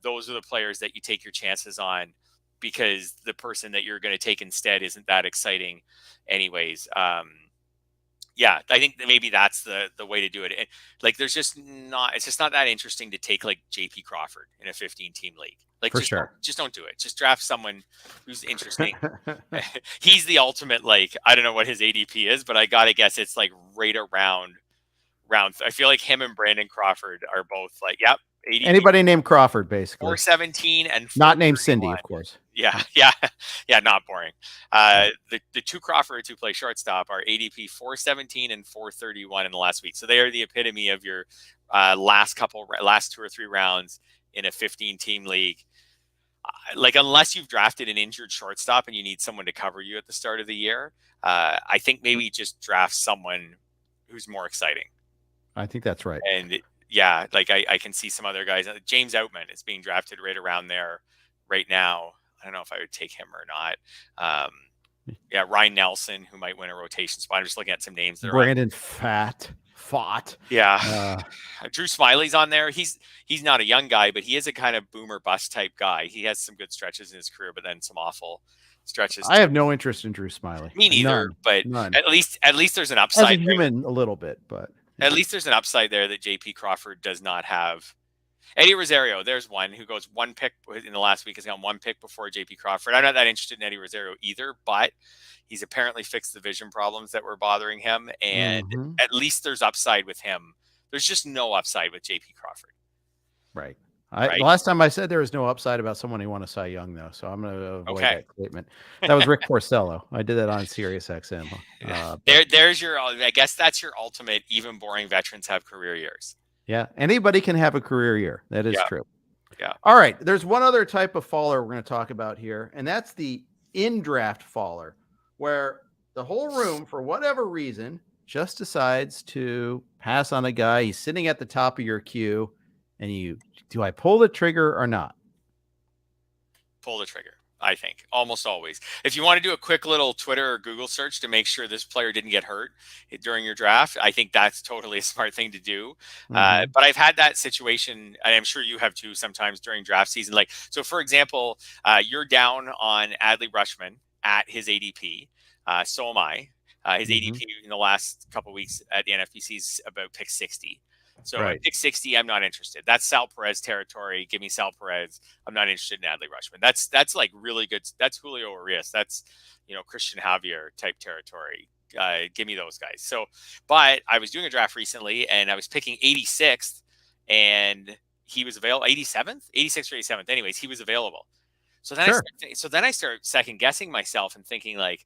Those are the players that you take your chances on, because the person that you're going to take instead isn't that exciting anyways. Yeah, I think that maybe that's the way to do it. And it's just not that interesting to take like JP Crawford in a 15-team league. Like just don't do it. Just draft someone who's interesting. He's the ultimate, like, I don't know what his ADP is, but I got to guess it's like right around round. I feel like him and Brandon Crawford are both like, yep. ADP, anybody named Crawford, basically 417 and not named Cindy, of course. Yeah, not boring. The two Crawfords who play shortstop are ADP 417 and 431 in the last week, so they are the epitome of your last 2 or 3 rounds in a 15-team league. Like, unless you've drafted an injured shortstop and you need someone to cover you at the start of the year, I think maybe just draft someone who's more exciting. I think that's right. And yeah, like I can see some other guys. James Outman is being drafted right around there right now. I don't know if I would take him or not. Yeah, Ryan Nelson, who might win a rotation spot. I'm just looking at some names that are on. Brandon Fought. Yeah. Drew Smiley's on there. He's not a young guy, but he is a kind of boomer bust type guy. He has some good stretches in his career, but then some awful stretches. I have no interest in Drew Smiley. Me neither, but none. At least there's an upside. As a human, a little bit, but at least there's an upside there that JP Crawford does not have. Eddie Rosario, there's one who goes one pick in the last week, has gone one pick before JP Crawford. I'm not that interested in Eddie Rosario either, but he's apparently fixed the vision problems that were bothering him. And at least there's upside with him. There's just no upside with JP Crawford. Right. The last time I said there was no upside about someone who won a Cy Young, though, so I'm going to avoid that statement. That was Rick Porcello. I did that on Sirius XM. There's your. I guess that's your ultimate. Even boring veterans have career years. Yeah, anybody can have a career year. That is true. Yeah. All right. There's one other type of faller we're going to talk about here, and that's the in-draft faller, where the whole room, for whatever reason, just decides to pass on a guy. He's sitting at the top of your queue, and do I pull the trigger or not? Pull the trigger, I think, almost always. If you want to do a quick little Twitter or Google search to make sure this player didn't get hurt during your draft, I think that's totally a smart thing to do. But I've had that situation, and I'm sure you have too, sometimes during draft season. Like, so for example, you're down on Adley Rutschman at his ADP. So am I. His ADP in the last couple of weeks at the NFBC is about pick 60. So at pick 60, I'm not interested. That's Sal Perez territory. Give me Sal Perez. I'm not interested in Adley Rutschman. That's like really good. That's Julio Urias. That's, Christian Javier type territory. Give me those guys. So, but I was doing a draft recently and I was picking 86th and he was available. 87th, 86th or 87th. Anyways, he was available. So then I start second guessing myself and thinking like,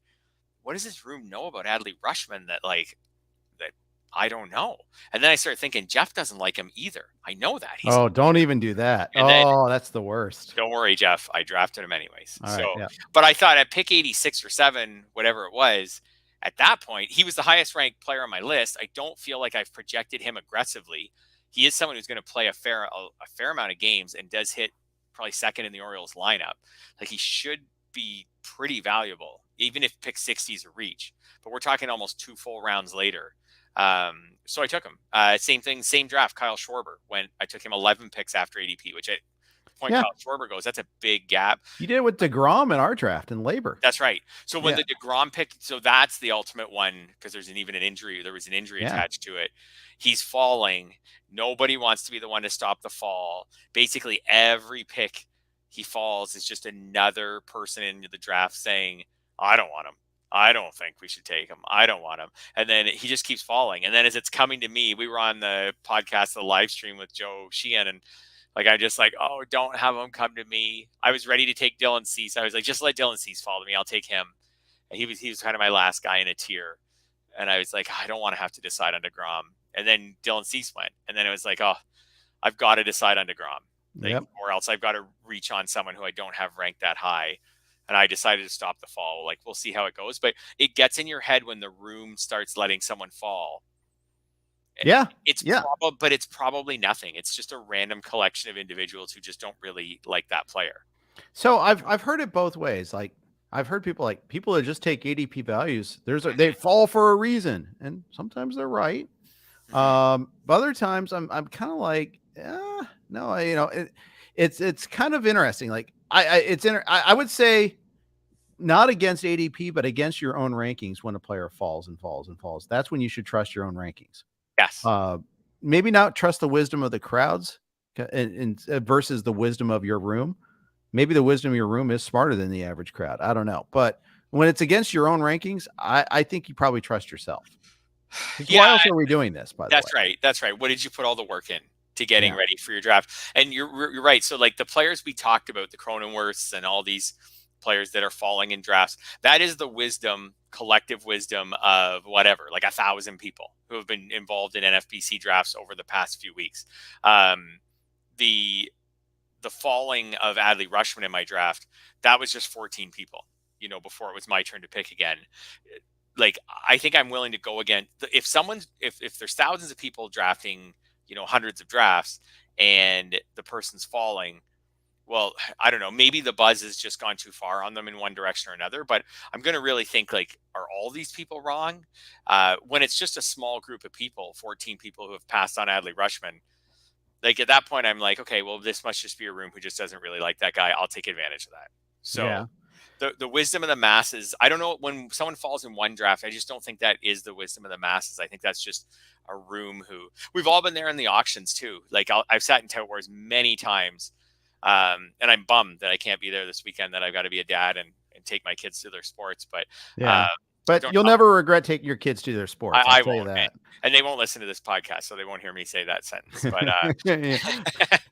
what does this room know about Adley Rutschman that I don't know? And then I started thinking Jeff doesn't like him either. I know that. Don't even do that. That's the worst. Don't worry, Jeff. I drafted him anyways. But I thought at pick 86 or 7, whatever it was, at that point, he was the highest ranked player on my list. I don't feel like I've projected him aggressively. He is someone who's going to play a fair amount of games and does hit probably second in the Orioles lineup. Like he should be pretty valuable, even if pick 60 is a reach. But we're talking almost 2 full rounds later. So I took him. Same thing, same draft. Kyle Schwarber I took him 11 picks after ADP, which at the point Kyle Schwarber goes, that's a big gap. You did it with DeGrom in our draft in labor. That's right. So when the DeGrom pick, so that's the ultimate one because there was an injury attached to it. He's falling. Nobody wants to be the one to stop the fall. Basically every pick he falls is just another person in the draft saying, I don't want him. I don't think we should take him. I don't want him. And then he just keeps falling. And then as it's coming to me, we were on the podcast, the live stream with Joe Sheehan. And I'm just like, oh, don't have him come to me. I was ready to take Dylan Cease. I was like, just let Dylan Cease fall to me. I'll take him. And he was kind of my last guy in a tier. And I was like, I don't want to have to decide on DeGrom. And then Dylan Cease went. And then it was like, oh, I've got to decide on DeGrom. Or else I've got to reach on someone who I don't have ranked that high. And I decided to stop the fall. Like, we'll see how it goes. But it gets in your head when the room starts letting someone fall. But it's probably nothing. It's just a random collection of individuals who just don't really like that player. So I've heard it both ways. Like I've heard people that just take ADP values. They fall for a reason, and sometimes they're right. But other times I'm kind of like, no, it's kind of interesting. Like I would say not against ADP, but against your own rankings when a player falls and falls and falls. That's when you should trust your own rankings. Yes. Maybe not trust the wisdom of the crowds and versus the wisdom of your room. Maybe the wisdom of your room is smarter than the average crowd. I don't know. But when it's against your own rankings, I think you probably trust yourself. Why else are we doing this, by the way? That's right. That's right. What did you put all the work in to getting ready for your draft? And you're right. So like the players we talked about, the Cronenworths and all these players that are falling in drafts, that is the collective wisdom of whatever, like 1,000 people who have been involved in NFBC drafts over the past few weeks. The falling of Adley Rutschman in my draft, that was just 14 people, before it was my turn to pick again. Like, I think I'm willing to go again. If there's thousands of people drafting hundreds of drafts and the person's falling, well, I don't know, maybe the buzz has just gone too far on them in one direction or another, but I'm going to really think like, are all these people wrong? When it's just a small group of people, 14 people who have passed on Adley Rutschman, like at that point, I'm like, okay, well, this must just be a room who just doesn't really like that guy. I'll take advantage of that. So the wisdom of the masses, I don't know, when someone falls in one draft, I just don't think that is the wisdom of the masses. I think that's just a room who we've all been there in the auctions too. Like I've sat in Tout Wars many times. And I'm bummed that I can't be there this weekend, that I've got to be a dad and take my kids to their sports. But but you'll never regret taking your kids to their sports. I won't, that. And they won't listen to this podcast, so they won't hear me say that sentence. But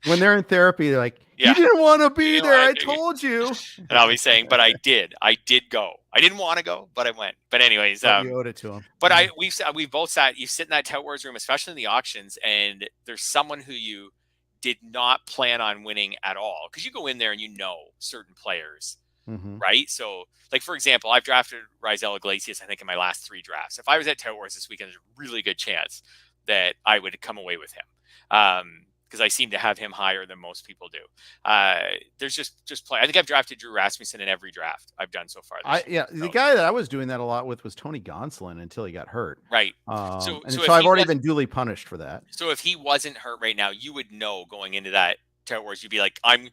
when they're in therapy, they're like, you didn't want to be there. I told you. And I'll be saying, but I did. I did go. I didn't want to go, but I went. But anyways, you owed it to them. But we've both sat. You sit in that Tout Wars room, especially in the auctions, and there's someone who you did not plan on winning at all, because you go in there and certain players, right? So, like for example, I've drafted Raisel Iglesias, I think, in my last 3 drafts. If I was at Tout Wars this weekend, there's a really good chance that I would come away with him, because I seem to have him higher than most people do. There's just play. I think I've drafted Drew Rasmussen in every draft I've done so far. The guy that I was doing that a lot with was Tony Gonsolin until he got hurt. Right. So I've already been duly punished for that. So if he wasn't hurt right now, you would know going into that Tout Wars, you'd be like, I'm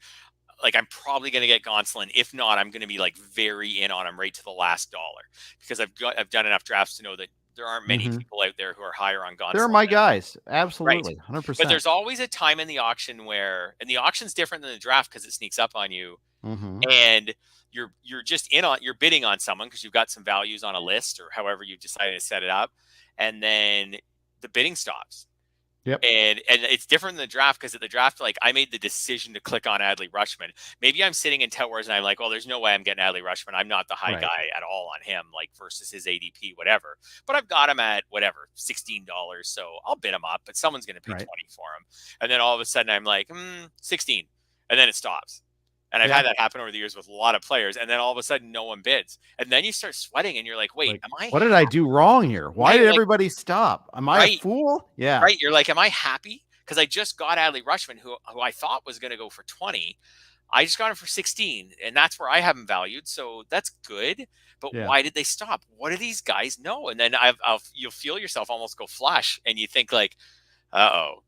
probably going to get Gonsolin. If not, I'm going to be like very in on him right to the last dollar, because I've done enough drafts to know that there aren't many people out there who are higher on Gonsolin. They're my guys. Absolutely. Right. 100%. But there's always a time in the auction and the auction's different than the draft because it sneaks up on you, and you're just you're bidding on someone because you've got some values on a list or however you decided to set it up. And then the bidding stops. Yep. And it's different than the draft, because at the draft, like, I made the decision to click on Adley Rutschman. Maybe I'm sitting in Tout Wars and I'm like, well, there's no way I'm getting Adley Rutschman. I'm not the high guy at all on him, like versus his ADP, whatever. But I've got him at whatever, $16. So I'll bid him up, but someone's going to pay 20 for him. And then all of a sudden I'm like, 16. And then it stops. And I've had that happen over the years with a lot of players. And then all of a sudden, no one bids. And then you start sweating and you're like, wait, what did I do wrong here? Why did everybody stop? Am I a fool? Yeah. Right. You're like, am I happy? Because I just got Adley Rutschman, who I thought was going to go for 20. I just got him for 16. And that's where I have him valued. So that's good. But why did they stop? What do these guys know? And then you'll feel yourself almost go flush. And you think like,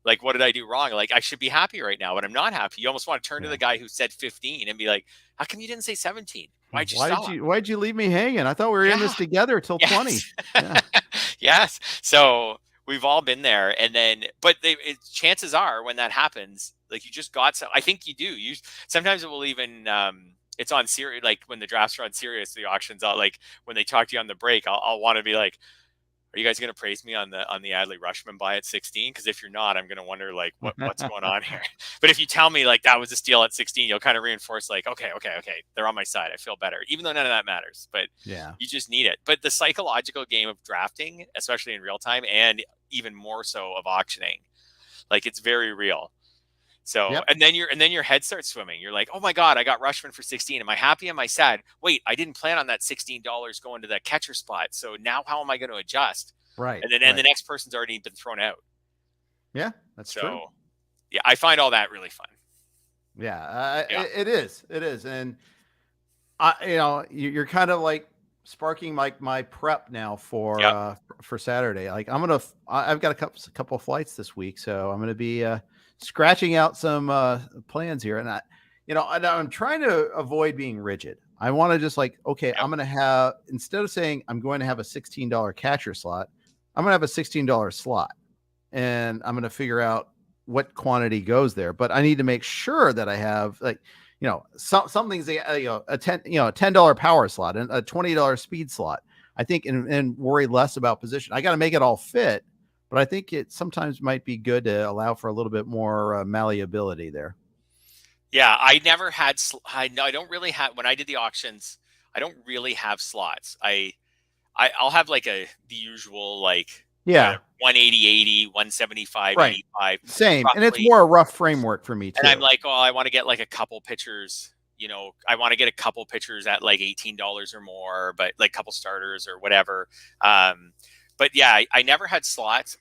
like, what did I do wrong? Like, I should be happy right now, but I'm not happy. You almost want to turn to the guy who said 15 and be like, how come you didn't say 17? Why'd you stop? Why'd you leave me hanging? I thought we were in this together till 20. Yeah. Yes. So we've all been there. And then, but chances are when that happens, like, you just got some, I think you do. Sometimes it will even, it's on Sirius, like when the drafts are on Sirius, the auctions, like when they talk to you on the break, I'll want to be like, are you guys going to praise me on the Adley Rutschman buy at 16? Because if you're not, I'm going to wonder like what's going on here. But if you tell me like that was a steal at 16, you'll kind of reinforce like, okay, they're on my side. I feel better, even though none of that matters. But you just need it. But the psychological game of drafting, especially in real time, and even more so of auctioning, like, it's very real. So, and then your head starts swimming. You're like, oh my God, I got Rutschman for 16. Am I happy? Am I sad? Wait, I didn't plan on that $16 going to that catcher spot. So now how am I going to adjust? Right. And then the next person's already been thrown out. Yeah, that's true. Yeah, I find all that really fun. Yeah, it is. It is. And you're kind of like sparking my prep now for Saturday. Like, I've got a couple of flights this week, so I'm going to be scratching out some plans here. And I'm trying to avoid being rigid. I want to just like, okay, I'm going to have, instead of saying I'm going to have a $16 catcher slot, I'm going to have a $16 slot, and I'm going to figure out what quantity goes there. But I need to make sure that I have, like, something's a $10 power slot and a $20 speed slot, I think, and worry less about position. I got to make it all fit. But I think it sometimes might be good to allow for a little bit more malleability there. Yeah, I never had. I don't really have. When I did the auctions, I don't really have slots. I'll have like the usual, like, 180, 80, 175, 85. Same, roughly. And it's more a rough framework for me too. And I'm like, oh, I want to get like a couple pitchers. I want to get a couple pitchers at like $18 or more, but like couple starters or whatever. But yeah, I never had slots.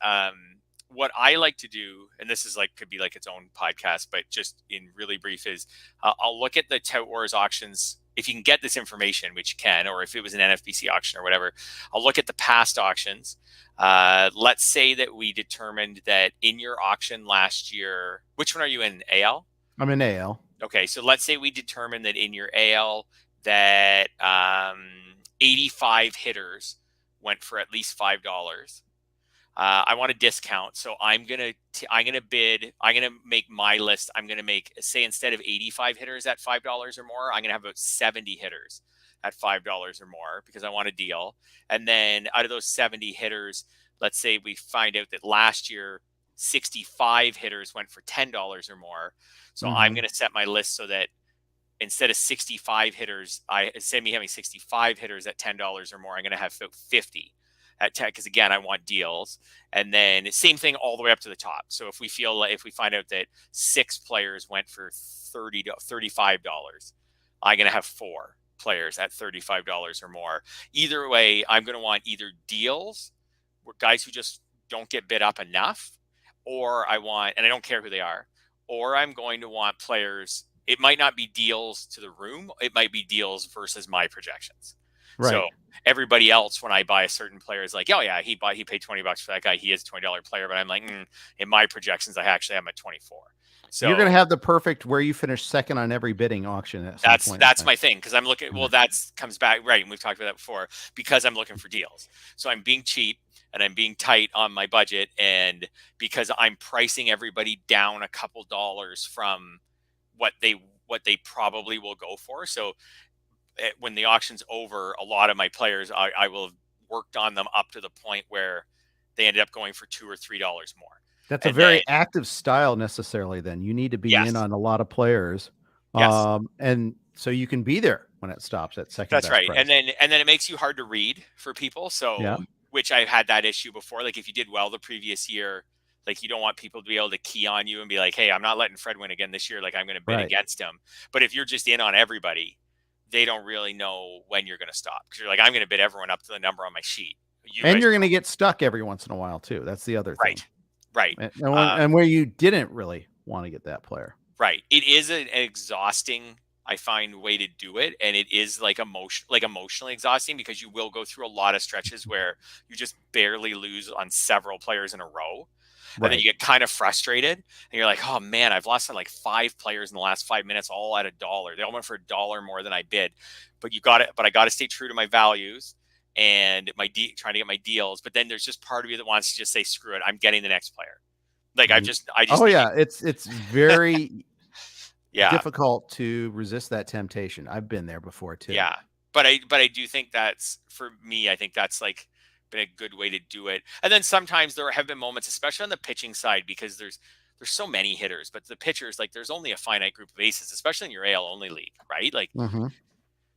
what I like to do, and this is like, could be like its own podcast, but just in really brief is I'll look at the Tout Wars auctions. If you can get this information, which you can, or if it was an NFBC auction or whatever, I'll look at the past auctions. Let's say that we determined that in your auction last year, which one are you in, AL? I'm in AL. Okay, so let's say we determined that in your AL that 85 hitters went for at least $5. I want a discount, so I'm gonna bid. I'm gonna make my list. I'm gonna make, say, instead of 85 hitters at $5 or more, I'm gonna have about 70 hitters at $5 or more because I want a deal. And then out of those 70 hitters, let's say we find out that last year 65 hitters went for $10 or more. So I'm gonna set my list so that instead of 65 hitters, instead of me having 65 hitters at $10 or more, I'm gonna have 50 at 10, because again, I want deals. And then same thing all the way up to the top. So if we find out that 6 players went for $30 to $35, I'm going to have 4 players at $35 or more. Either way, I'm going to want either deals, guys who just don't get bid up enough, or I don't care who they are, or I'm going to want players. It might not be deals to the room. It might be deals versus my projections. Right. So everybody else, when I buy a certain player, is like, oh yeah, he paid $20 for that guy. He is a $20 player. But I'm like, in my projections, I actually have him at 24. So you're going to have the perfect where you finish second on every bidding auction. That's my thing. Cause I'm looking, well, comes back. Right. And we've talked about that before, because I'm looking for deals. So I'm being cheap and I'm being tight on my budget. And because I'm pricing everybody down a couple dollars from what they probably will go for. So when the auction's over, a lot of my players, I will have worked on them up to the point where they ended up going for $2 or $3 more. That's a very active style necessarily. Then you need to be in on a lot of players. Yes. And so you can be there when it stops at second. That's right. Price. And then it makes you hard to read for people. So, which I've had that issue before. Like if you did well the previous year, like you don't want people to be able to key on you and be like, hey, I'm not letting Fred win again this year. Like I'm going to bid against him. But if you're just in on everybody, they don't really know when you're going to stop, because you're like, I'm going to bid everyone up to the number on my sheet. You're going to get stuck every once in a while too. That's the other thing. Right. And where you didn't really want to get that player. Right. It is an exhausting, I find, way to do it. And it is like emotionally exhausting, because you will go through a lot of stretches where you just barely lose on several players in a row. And then you get kind of frustrated and you're like, oh man, I've lost on like 5 players in the last 5 minutes, all at $1. They all went for $1 more than I bid. But I got to stay true to my values and trying to get my deals. But then there's just part of you that wants to just say, screw it, I'm getting the next player. Like I just it's very difficult to resist that temptation. I've been there before too. Yeah. But I do think that's, for me, I think that's like been a good way to do it. And then sometimes there have been moments, especially on the pitching side, because there's so many hitters, but the pitchers, like there's only a finite group of aces, especially in your AL only league, right? Like,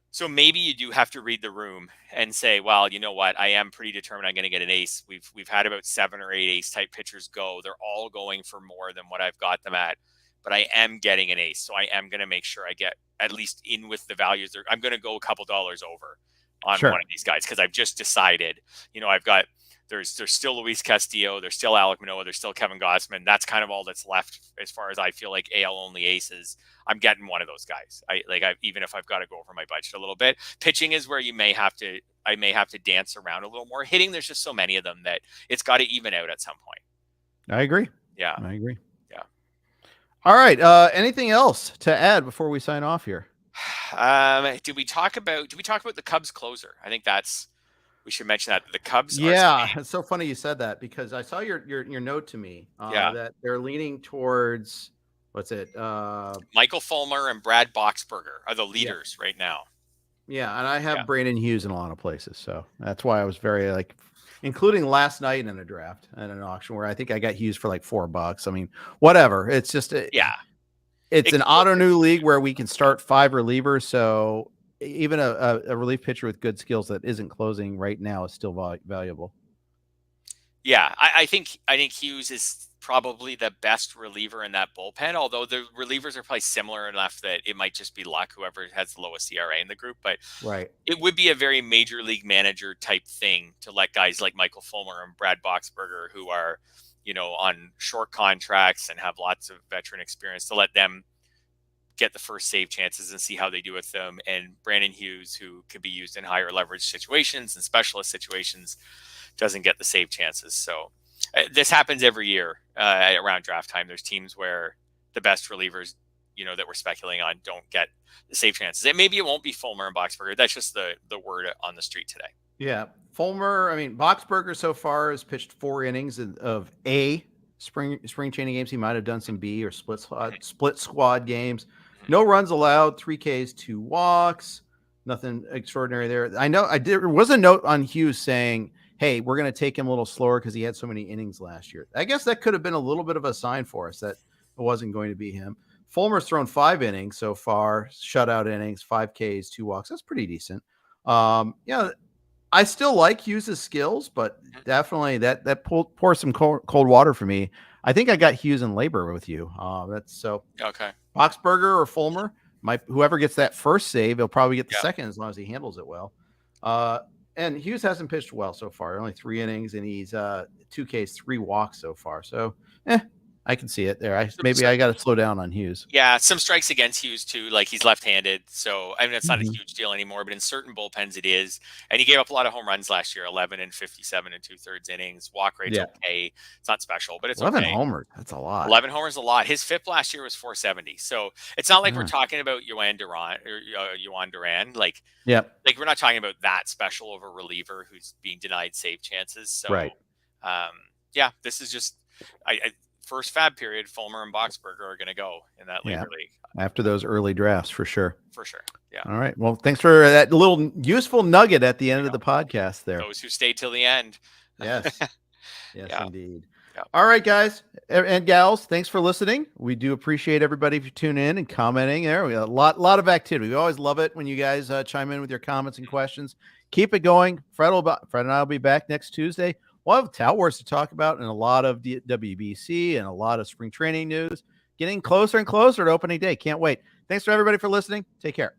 so maybe you do have to read the room and say, well, you know what? I am pretty determined I'm going to get an ace. We've had about 7 or 8 ace type pitchers go. They're all going for more than what I've got them at, but I am getting an ace. So I am going to make sure I get at least in with the values. I'm going to go a couple dollars over on one of these guys, because I've just decided, I've got, there's still Luis Castillo, there's still Alek Manoah, there's still Kevin Gausman. That's kind of all that's left as far as I feel like AL only aces. I'm getting one of those guys. Even if I've got to go over my budget a little bit. Pitching is where I may have to dance around a little more. Hitting, there's just so many of them that it's got to even out at some point. I agree. Yeah, I agree. Yeah. All right. Anything else to add before we sign off here? Did we talk about the Cubs closer? I think we should mention that the Cubs. Yeah, it's so funny you said that, because I saw your note to me that they're leaning towards, what's it? Michael Fulmer and Brad Boxberger are the leaders right now. Yeah, and I have Brandon Hughes in a lot of places, so that's why I was very including last night in a draft and an auction where I think I got Hughes for like $4. I mean, whatever. It's just It's an auto new league where we can start 5 relievers. So even a relief pitcher with good skills that isn't closing right now is still valuable. Yeah, I think Hughes is probably the best reliever in that bullpen, although the relievers are probably similar enough that it might just be luck, whoever has the lowest ERA in the group. But Right. it would be a very major league manager type thing to let guys like Michael Fulmer and Brad Boxberger, who are, on short contracts and have lots of veteran experience, to let them get the first save chances and see how they do with them. And Brandon Hughes, who could be used in higher leverage situations and specialist situations, doesn't get the save chances. So this happens every year around draft time. There's teams where the best relievers, that we're speculating on, don't get the save chances. And maybe it won't be Fulmer and Boxberger. That's just the word on the street today. Yeah. Fulmer, Boxberger so far has pitched 4 innings of A spring training games. He might have done some B or split squad games. No runs allowed, 3 Ks, 2 walks, nothing extraordinary there. I know there was a note on Hughes saying, hey, we're going to take him a little slower because he had so many innings last year. I guess that could have been a little bit of a sign for us that it wasn't going to be him. Fulmer's thrown 5 innings so far, shutout innings, 5 Ks, 2 walks. That's pretty decent. I still like Hughes' skills, but definitely that pours some cold water for me. I think I got Hughes in labor with you. That's so okay. Boxberger or Fulmer, whoever gets that first save, he'll probably get the second as long as he handles it well. And Hughes hasn't pitched well so far. Only 3 innings, and he's 2 Ks, 3 walks so far. So, I can see it there. I got to slow down on Hughes. Yeah, some strikes against Hughes too. Like, he's left-handed, so it's not a huge deal anymore. But in certain bullpens, it is. And he gave up a lot of home runs last year: 11 and 57 and 2/3 innings. Walk rate's okay. It's not special, but it's 11 okay. homers. That's a lot. 11 homers, a lot. His FIP last year was 470. So it's not like we're talking about Yohan Duran. Like, we're not talking about that special of a reliever who's being denied save chances. So, right. This is just first fab period. Fulmer and Boxberger are going to go in that labor league after those early drafts, for sure. Yeah. All right. Well, thanks for that little useful nugget at the end of the podcast there. Those who stayed till the end. Yes. Yes, indeed. Yeah. All right, guys and gals, thanks for listening. We do appreciate everybody if you tune in and commenting there. We got a lot of activity. We always love it when you guys chime in with your comments and questions. Keep it going. Fred and I will be back next Tuesday. We'll have Tout Wars to talk about and a lot of WBC and a lot of spring training news. Getting closer and closer to opening day. Can't wait. Thanks for everybody for listening. Take care.